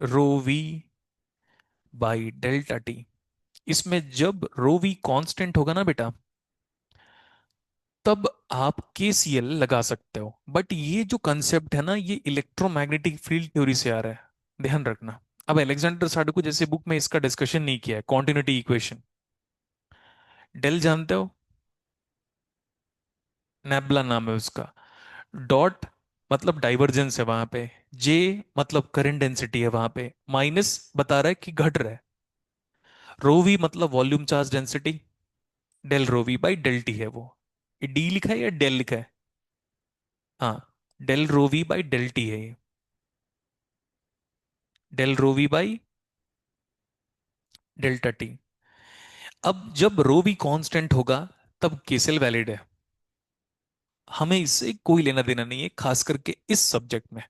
rho V by delta T. इसमें जब रो वी कांस्टेंट होगा ना बेटा, तब आप केसीएल लगा सकते हो, बट ये जो कंसेप्ट है ना, ये इलेक्ट्रोमैग्नेटिक फील्ड थ्योरी से आ रहा है, ध्यान रखना। अब अलेक्जेंडर साडको जैसे बुक में इसका डिस्कशन नहीं किया है, कॉन्टिन्यूटी इक्वेशन। डेल जानते हो, नेबुला नाम है उसका। डॉट मतलब डाइवर्जेंस है वहां पे, जे मतलब करंट डेंसिटी है वहां पे, माइनस बता रहा है कि घट रहा है, रो वी मतलब volume charge density, del rho V by del T है वो। ये डी लिखा है या डेल लिखा है, हाँ, del rho V by del T है ये, del rho V by delta T. अब जब रो भी कांस्टेंट होगा, तब केसेल वैलिड है। हमें इससे कोई लेना देना नहीं है, खास करके इस सब्जेक्ट में।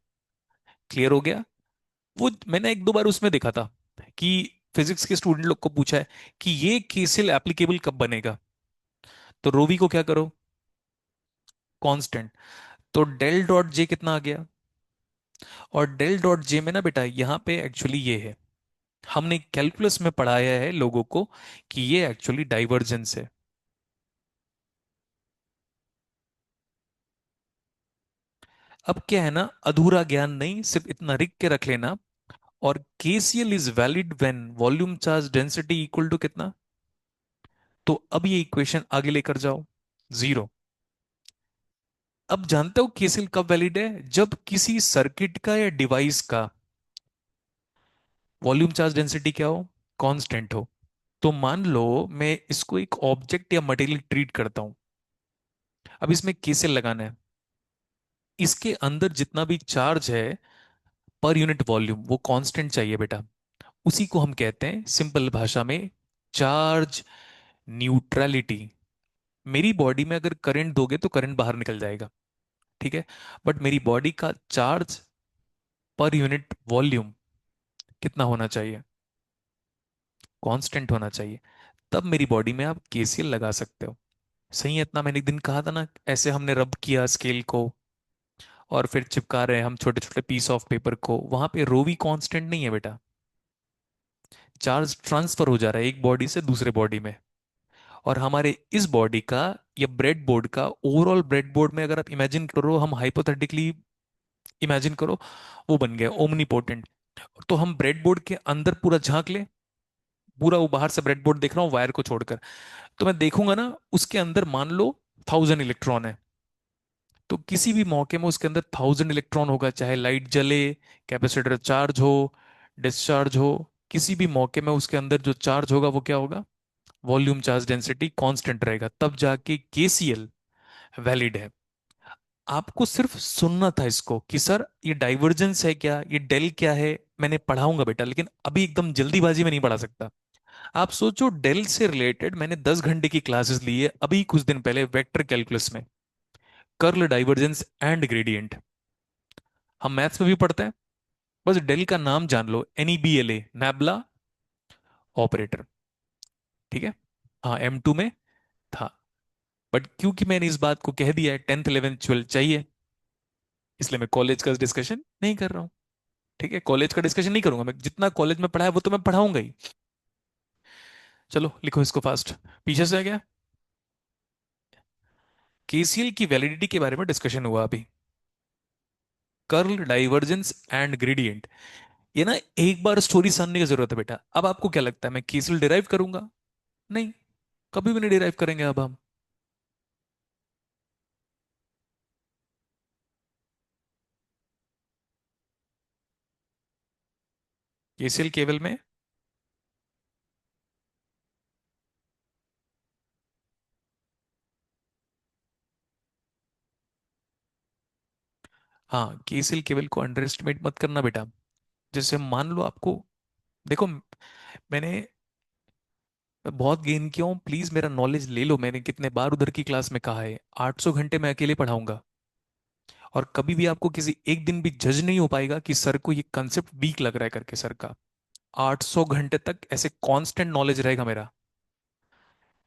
क्लियर हो गया। वो मैंने एक दो बार उसमें देखा था कि फिजिक्स के स्टूडेंट लोग को पूछा है कि ये केसेल एप्लीकेबल कब बनेगा, तो रोवी को क्या करो, कांस्टेंट। तो डेल डॉट जे कितना आ गया, और डेल डॉट जे में ना बेटा, यहां पे एक्चुअली ये है, हमने कैलकुलस में पढ़ाया है लोगों को कि ये एक्चुअली डाइवर्जेंस है। अब क्या है ना, अधूरा ज्ञान नहीं, सिर्फ इतना लिख के रख लेना। और KCL is valid when volume charge density equal to कितना। तो अब ये इक्वेशन आगे लेकर जाओ, जीरो। अब जानते हो KCL कब वैलिड है, जब किसी सर्किट का या डिवाइस का वॉल्यूम चार्ज डेंसिटी क्या हो, कांस्टेंट हो। तो मान लो मैं इसको एक ऑब्जेक्ट या मटेरियल ट्रीट करता हूं, अब इसमें KCL लगाना है, इसके अंदर जितना भी चार्ज है पर यूनिट वॉल्यूम, वो कांस्टेंट चाहिए बेटा। उसी को हम कहते हैं सिंपल भाषा में चार्ज न्यूट्रलिटी। मेरी बॉडी में अगर करंट दोगे तो करंट बाहर निकल जाएगा, ठीक है, बट मेरी बॉडी का चार्ज पर यूनिट वॉल्यूम कितना होना चाहिए, कांस्टेंट होना चाहिए। तब मेरी बॉडी में आप केसीएल लगा सकते हो। सही है, इतना मैंने एक दिन कहा था ना, ऐसे हमने रब किया स्केल को, और फिर चिपका रहे हैं हम छोटे छोटे पीस ऑफ पेपर को, वहां पे रो भी कांस्टेंट नहीं है बेटा, चार्ज ट्रांसफर हो जा रहा है एक बॉडी से दूसरे बॉडी में। और हमारे इस बॉडी का या ब्रेड बोर्ड का, ओवरऑल ब्रेड बोर्ड में अगर आप इमेजिन करो, हम हाइपोथेटिकली इमेजिन करो, वो बन गया ओमनी पोटेंट। तो हम ब्रेड बोर्ड के अंदर पूरा झांक ले, पूरा वो बाहर से ब्रेड बोर्ड देख रहा हूँ वायर को छोड़कर, तो मैं देखूंगा ना उसके अंदर मान लो 1000 इलेक्ट्रॉन है। तो किसी भी मौके में उसके अंदर 1000 इलेक्ट्रॉन होगा, चाहे लाइट जले, कैपेसिटर चार्ज हो, डिस्चार्ज हो, किसी भी मौके में उसके अंदर जो चार्ज होगा वो क्या होगा, वॉल्यूम चार्ज डेंसिटी कांस्टेंट रहेगा, तब जाके केसीएल वैलिड है। आपको सिर्फ सुनना था इसको कि सर ये डाइवर्जेंस है क्या, ये डेल क्या है, मैंने पढ़ाऊंगा बेटा, लेकिन अभी एकदम जल्दीबाजी में नहीं पढ़ा सकता। आप सोचो, डेल से रिलेटेड मैंने 10 घंटे की क्लासेस ली है अभी कुछ दिन पहले वेक्टर कैलकुलस में, कर्ल डाइवर्जेंस एंड ग्रेडियंट। हम मैथ्स में भी पढ़ते हैं, बस डेल का नाम जान लो, NEBLA, नेबला ऑपरेटर। ठीक है, हाँ M2 में था। बट क्योंकि मैंने इस बात को कह दिया है 10th 11th 12th चाहिए, इसलिए मैं कॉलेज का डिस्कशन नहीं कर रहा हूँ। ठीक है, कॉलेज का डिस्कशन नहीं करूंगा मैं, जितना कॉलेज में पढ़ा है वो तो मैं पढ़ाऊंगा ही। चलो लिखो इसको फास्ट, पीछे से आ गया। केसीएल की वैलिडिटी के बारे में डिस्कशन हुआ अभी, कर्ल डाइवर्जेंस एंड ग्रेडियंट। ये ना एक बार स्टोरी सुनने की जरूरत है बेटा। अब आपको क्या लगता है मैं केसीएल डिराइव करूंगा? नहीं, कभी भी नहीं डिराइव करेंगे अब हम। केसीएल केवल में, हाँ केसीएल केवल को अंडर एस्टिमेट मत करना बेटा। जैसे मान लो आपको, देखो मैंने बहुत गेन किया हूँ, प्लीज मेरा नॉलेज ले लो, मैंने कितने बार उधर की क्लास में कहा है 800 घंटे मैं अकेले पढ़ाऊंगा। और कभी भी आपको किसी एक दिन भी जज नहीं हो पाएगा कि सर को ये कंसेप्ट वीक लग रहा है करके, सर का 800 घंटे तक ऐसे कांस्टेंट नॉलेज रहेगा मेरा।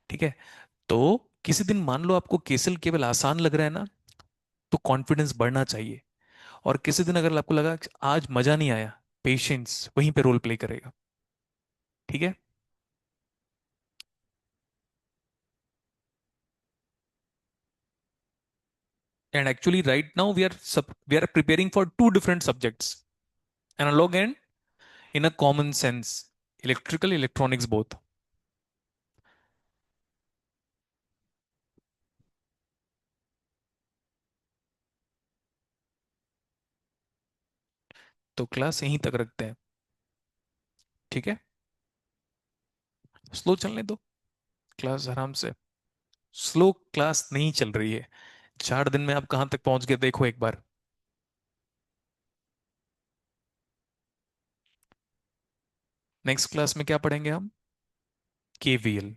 ठीक है, तो किसी दिन मान लो आपको केसल केवल आसान लग रहा है ना, तो कॉन्फिडेंस बढ़ना चाहिए। और किसी दिन अगर आपको लगा कि आज मजा नहीं आया, पेशेंस वहीं पे रोल प्ले करेगा। ठीक है, and actually right now we are preparing for two different subjects, analog and in a common sense, electrical electronics both. तो क्लास यहीं तक रखते हैं। ठीक है, स्लो चलने दो क्लास आराम से। स्लो क्लास नहीं चल रही है, 4 दिन में आप कहां तक पहुंच गए देखो एक बार। नेक्स्ट क्लास में क्या पढ़ेंगे हम, KVL।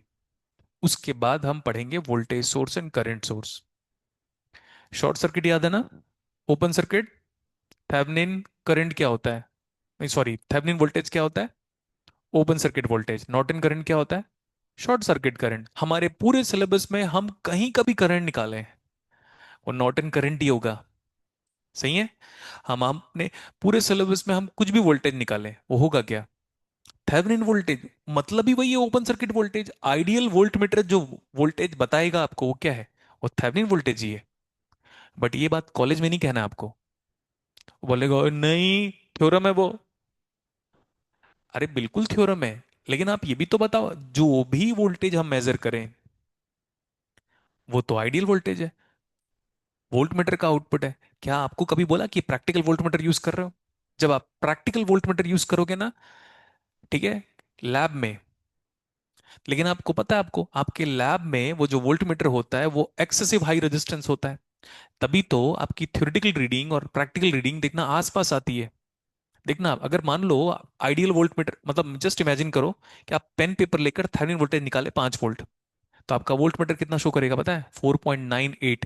उसके बाद हम पढ़ेंगे voltage source and current source. Short circuit याद है ना, ओपन सर्किट, थेवेनिन करंट क्या होता है, नहीं सॉरी, थेवेनिन वोल्टेज क्या होता है, open circuit voltage. Norton current क्या होता है, शॉर्ट सर्किट करंट। हमारे पूरे सिलेबस में हम कहीं का भी करंट निकालें, वो नॉर्टन करंट ही होगा। सही है, हम आपने पूरे सिलेबस में हम कुछ भी वोल्टेज निकालें वो होगा क्या, थेवेनिन वोल्टेज। मतलब ही वही है, open circuit voltage. Ideal volt meter जो वोल्टेज बताएगा आपको वो क्या है, वो थेवेनिन वोल्टेज ही है। बट ये बात कॉलेज में नहीं कहना है आपको। वो बोलेगा "ओए, नहीं थ्योरम है वो"। अरे बिल्कुल थ्योरम है, लेकिन आप ये भी तो बताओ, जो भी वोल्टेज हम मेजर करें वो तो आइडियल वोल्टेज है, वोल्ट मीटर का आउटपुट है। क्या आपको कभी बोला कि प्रैक्टिकल वोल्ट मीटर यूज कर रहे हो? जब आप प्रैक्टिकल वोल्ट मीटर यूज करोगे ना, ठीक है, लैब में, लेकिन आपको पता है, आपको आपके लैब में वो जो वोल्ट मीटर होता है वो एक्सेसिव हाई रेजिस्टेंस होता है। तभी तो आपकी थ्योरेटिकल रीडिंग और प्रैक्टिकल रीडिंग देखना आसपास आती है। देखना, अगर मान लो आइडियल वोल्ट मीटर, मतलब जस्ट इमेजिन करो कि आप पेन पेपर लेकर थेवेनिन वोल्टेज निकाले 5 वोल्ट, तो आपका वोल्ट मीटर कितना शो करेगा पता है, 4.98।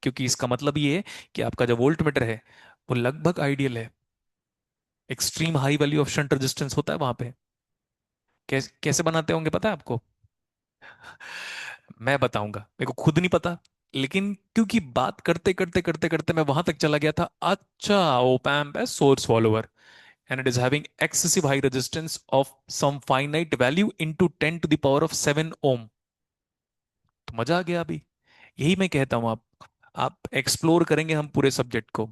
क्योंकि इसका मतलब ये है कि आपका जो वोल्ट मीटर है वो लगभग आइडियल है। Extreme high value of shunt resistance होता है वहां पे। कैसे बनाते होंगे पता है आपको? मैं बताऊंगा, मेरे को खुद नहीं पता, लेकिन क्योंकि बात करते करते करते करते मैं वहां तक चला गया था। अच्छा, ओप एम्प है source follower, and it is having excessive high resistance of some finite value into 10 to the power of 7 ohm। तो मजा आ गया अभी। यही मैं कहता हूं, आप एक्सप्लोर करेंगे हम पूरे सब्जेक्ट को,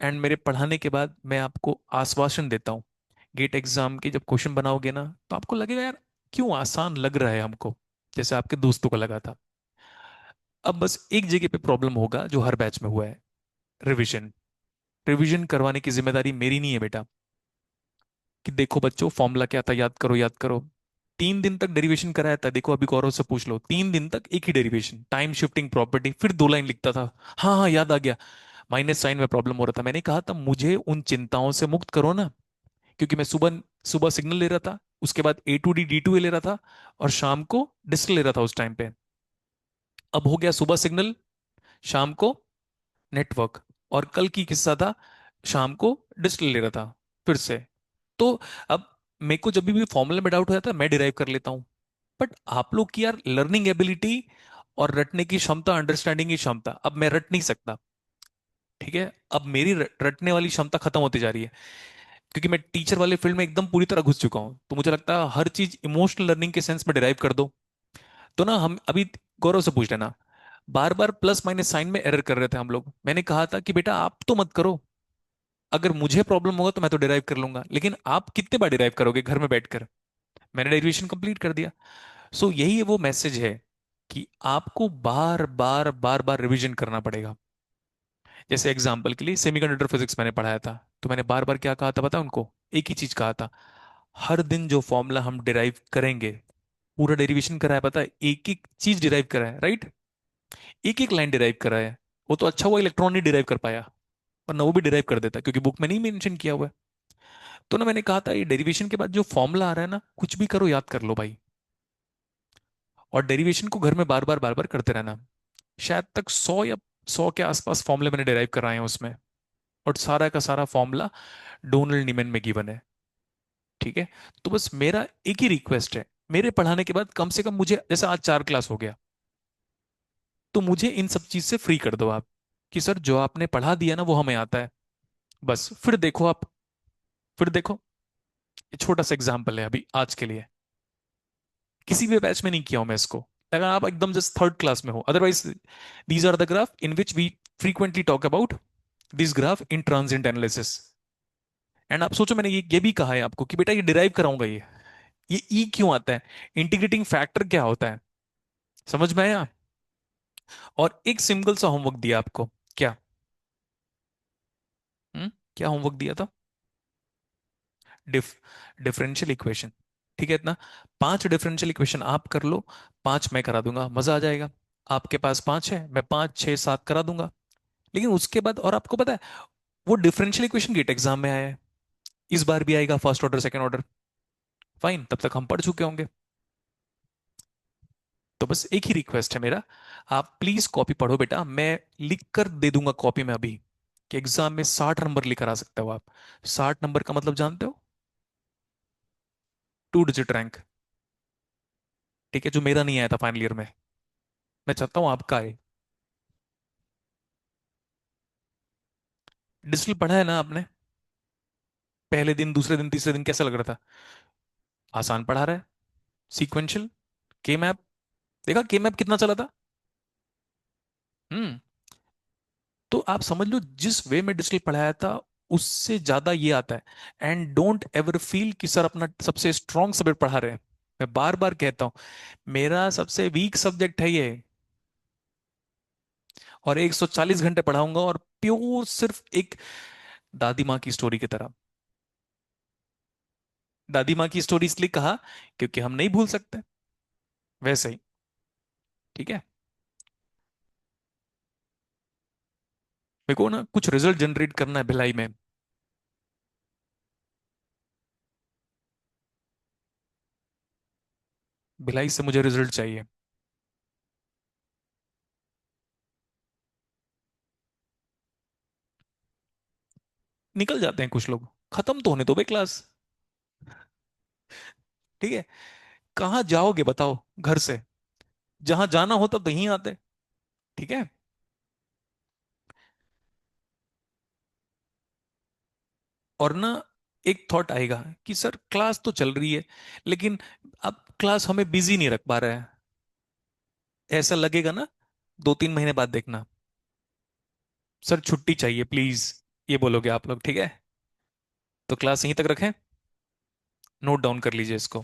एंड मेरे पढ़ाने के बाद मैं आपको आश्वासन देता हूँ, गेट एग्जाम के जब क्वेश्चन बनाओगे ना तो आपको लगेगा यार क्यों आसान लग रहा है हमको, जैसे आपके दोस्तों को लगा था। अब बस एक जगह पे प्रॉब्लम होगा जो हर बैच में हुआ है, रिवीजन। रिवीजन करवाने की जिम्मेदारी मेरी नहीं है बेटा। कि देखो बच्चों फॉर्मूला क्या था, याद करो याद करो। 3 दिन तक डेरिवेशन कराया था, देखो अभी गौरव से पूछ लो, 3 दिन तक एक ही डेरिवेशन, टाइम शिफ्टिंग प्रॉपर्टी, फिर 2 लाइन लिखता था। हाँ हाँ याद आ गया, माइनस साइन में प्रॉब्लम हो रहा था, मैंने कहा था मुझे उन चिंताओं से मुक्त करो ना। क्योंकि मैं सुबह सुबह सिग्नल ले रहा था, उसके बाद A to D D to A ले रहा था, और शाम को डिस्टल ले रहा था उस टाइम पे। अब हो गया सुबह सिग्नल, शाम को नेटवर्क, और कल की किस्सा था, शाम को डिस्टल ले रहा था फिर से। तो अब मेरे को जब भी फॉर्मूले में डाउट हो जाता है मैं डिराइव कर लेता हूँ। बट आप लोग की यार लर्निंग एबिलिटी और रटने की क्षमता, अंडरस्टैंडिंग की क्षमता, अब मैं रट नहीं सकता। ठीक है, अब मेरी रटने वाली क्षमता खत्म होती जा रही है, क्योंकि मैं टीचर वाले फील्ड में एकदम पूरी तरह घुस चुका हूं, तो मुझे लगता है हर चीज इमोशनल लर्निंग के सेंस में डिराइव कर दो। तो ना हम अभी, गौरव से पूछ लेना, बार बार प्लस माइनस साइन में एरर कर रहे थे हम लोग, मैंने कहा था कि बेटा आप तो मत करो, अगर मुझे प्रॉब्लम होगा तो मैं तो डिराइव कर लूंगा, लेकिन आप कितने बार डिराइव करोगे घर में बैठकर। मैंने डेरिवेशन कंप्लीट कर दिया। सो यही वो मैसेज है कि आपको बार बार बार बार रिवीजन करना पड़ेगा। जैसे एग्जाम्पल के लिए सेमीकंडक्टर फिजिक्स मैंने पढ़ाया था, तो मैंने बार बार क्या कहा था पता है उनको, एक ही चीज कहा था, हर दिन जो फॉर्मूला हम डिराइव करेंगे, पूरा डेरिवेशन करा है पता है, एक एक चीज डिराइव करा है, राइट, एक एक लाइन डिराइव करा है। वो तो अच्छा हुआ इलेक्ट्रॉन नहीं डिराइव कर पाया, वरना वो भी डिराइव कर देता, क्योंकि बुक में नहीं मेंशन किया हुआ है। तो ना मैंने कहा था ये डेरिवेशन के बाद जो फॉर्मूला आ रहा है ना, कुछ भी करो याद कर लो भाई, और डेरिवेशन को घर में बार बार करते रहना। शायद तक 100 के आसपास फॉर्मूले मैंने डिराइव कराए हैं उसमें, और सारा का सारा फॉर्मूला डोनल्ड नीमन में गिवन है। ठीक है, तो बस मेरा एक ही रिक्वेस्ट है, मेरे पढ़ाने के बाद कम से कम मुझे, जैसे आज 4 क्लास हो गया, तो मुझे इन सब चीज से फ्री कर दो आप, कि सर जो आपने पढ़ा दिया ना वो हमें आता है, बस फिर देखो आप, फिर देखो। ये छोटा सा एग्जाम्पल है अभी आज के लिए, किसी भी बैच में नहीं किया हूं मैं इसको, अगर आप एकदम जस्ट 3rd क्लास में हो, otherwise these are the graph in which we frequently talk about this graph in transient analysis. And आप सोचो, मैंने ये भी कहा है आपको कि बेटा ये डिराइव कराऊंगा, ये ई क्यों आता है, इंटीग्रेटिंग फैक्टर क्या होता है, समझ में आया। और एक सिंपल सा होमवर्क दिया आपको, क्या, क्या होमवर्क दिया था, डिफ डिफरेंशियल इक्वेशन। ठीक है, इतना, 5 डिफरेंशियल इक्वेशन आप कर लो, 5 मैं करा दूंगा, मजा आ जाएगा। आपके पास 5 है, मैं 5 6 7 करा दूंगा। लेकिन उसके बाद, और आपको पता है, वो डिफरेंशियल इक्वेशन गेट एग्जाम में आया है, इस बार भी आएगा, first order second order. Fine, तब तक हम पढ़ चुके होंगे। तो बस एक ही रिक्वेस्ट है मेरा, आप प्लीज कॉपी पढ़ो बेटा, मैं लिख कर दे दूंगा कॉपी में अभी, कि एग्जाम में 60 नंबर लिख कर आ सकते हो आप। 60 नंबर का मतलब जानते हो, 2 डिजिट रैंक। ठीक है, जो मेरा नहीं आया था फाइनल ईयर में, मैं चाहता हूं आपका आए। डिजिटल पढ़ा है ना आपने, पहले दिन दूसरे दिन तीसरे दिन कैसा लग रहा था, आसान पढ़ा रहा है, सीक्वेंशियल, के मैप, देखा के मैप कितना चला था। हम्म, तो आप समझ लो जिस वे में डिजिटल पढ़ाया था, उससे ज्यादा ये आता है। एंड डोंट एवर फील कि सर अपना सबसे स्ट्रांग सब्जेक्ट पढ़ा रहे हैं, मैं बार बार कहता हूं, मेरा सबसे वीक सब्जेक्ट है ये, और 140 घंटे पढ़ाऊंगा, और प्योर सिर्फ एक दादी माँ की स्टोरी की तरह। दादी माँ की स्टोरी इसलिए कहा क्योंकि हम नहीं भूल सकते, वैसे ही। ठीक है, मेरे को ना कुछ रिजल्ट जनरेट करना है भिलाई में। भिलाई से मुझे रिजल्ट चाहिए। निकल जाते हैं कुछ लोग, खत्म तो होने दो भाई क्लास। ठीक है, कहाँ जाओगे बताओ घर से, जहां जाना होता तो यहीं आते। ठीक है, और ना एक थॉट आएगा कि सर क्लास तो चल रही है, लेकिन अब क्लास हमें बिजी नहीं रख पा रहा है, ऐसा लगेगा ना, 2 3 महीने बाद देखना, सर छुट्टी चाहिए प्लीज, ये बोलोगे आप लोग। ठीक है, तो क्लास यहीं तक रखें, नोट डाउन कर लीजिए इसको।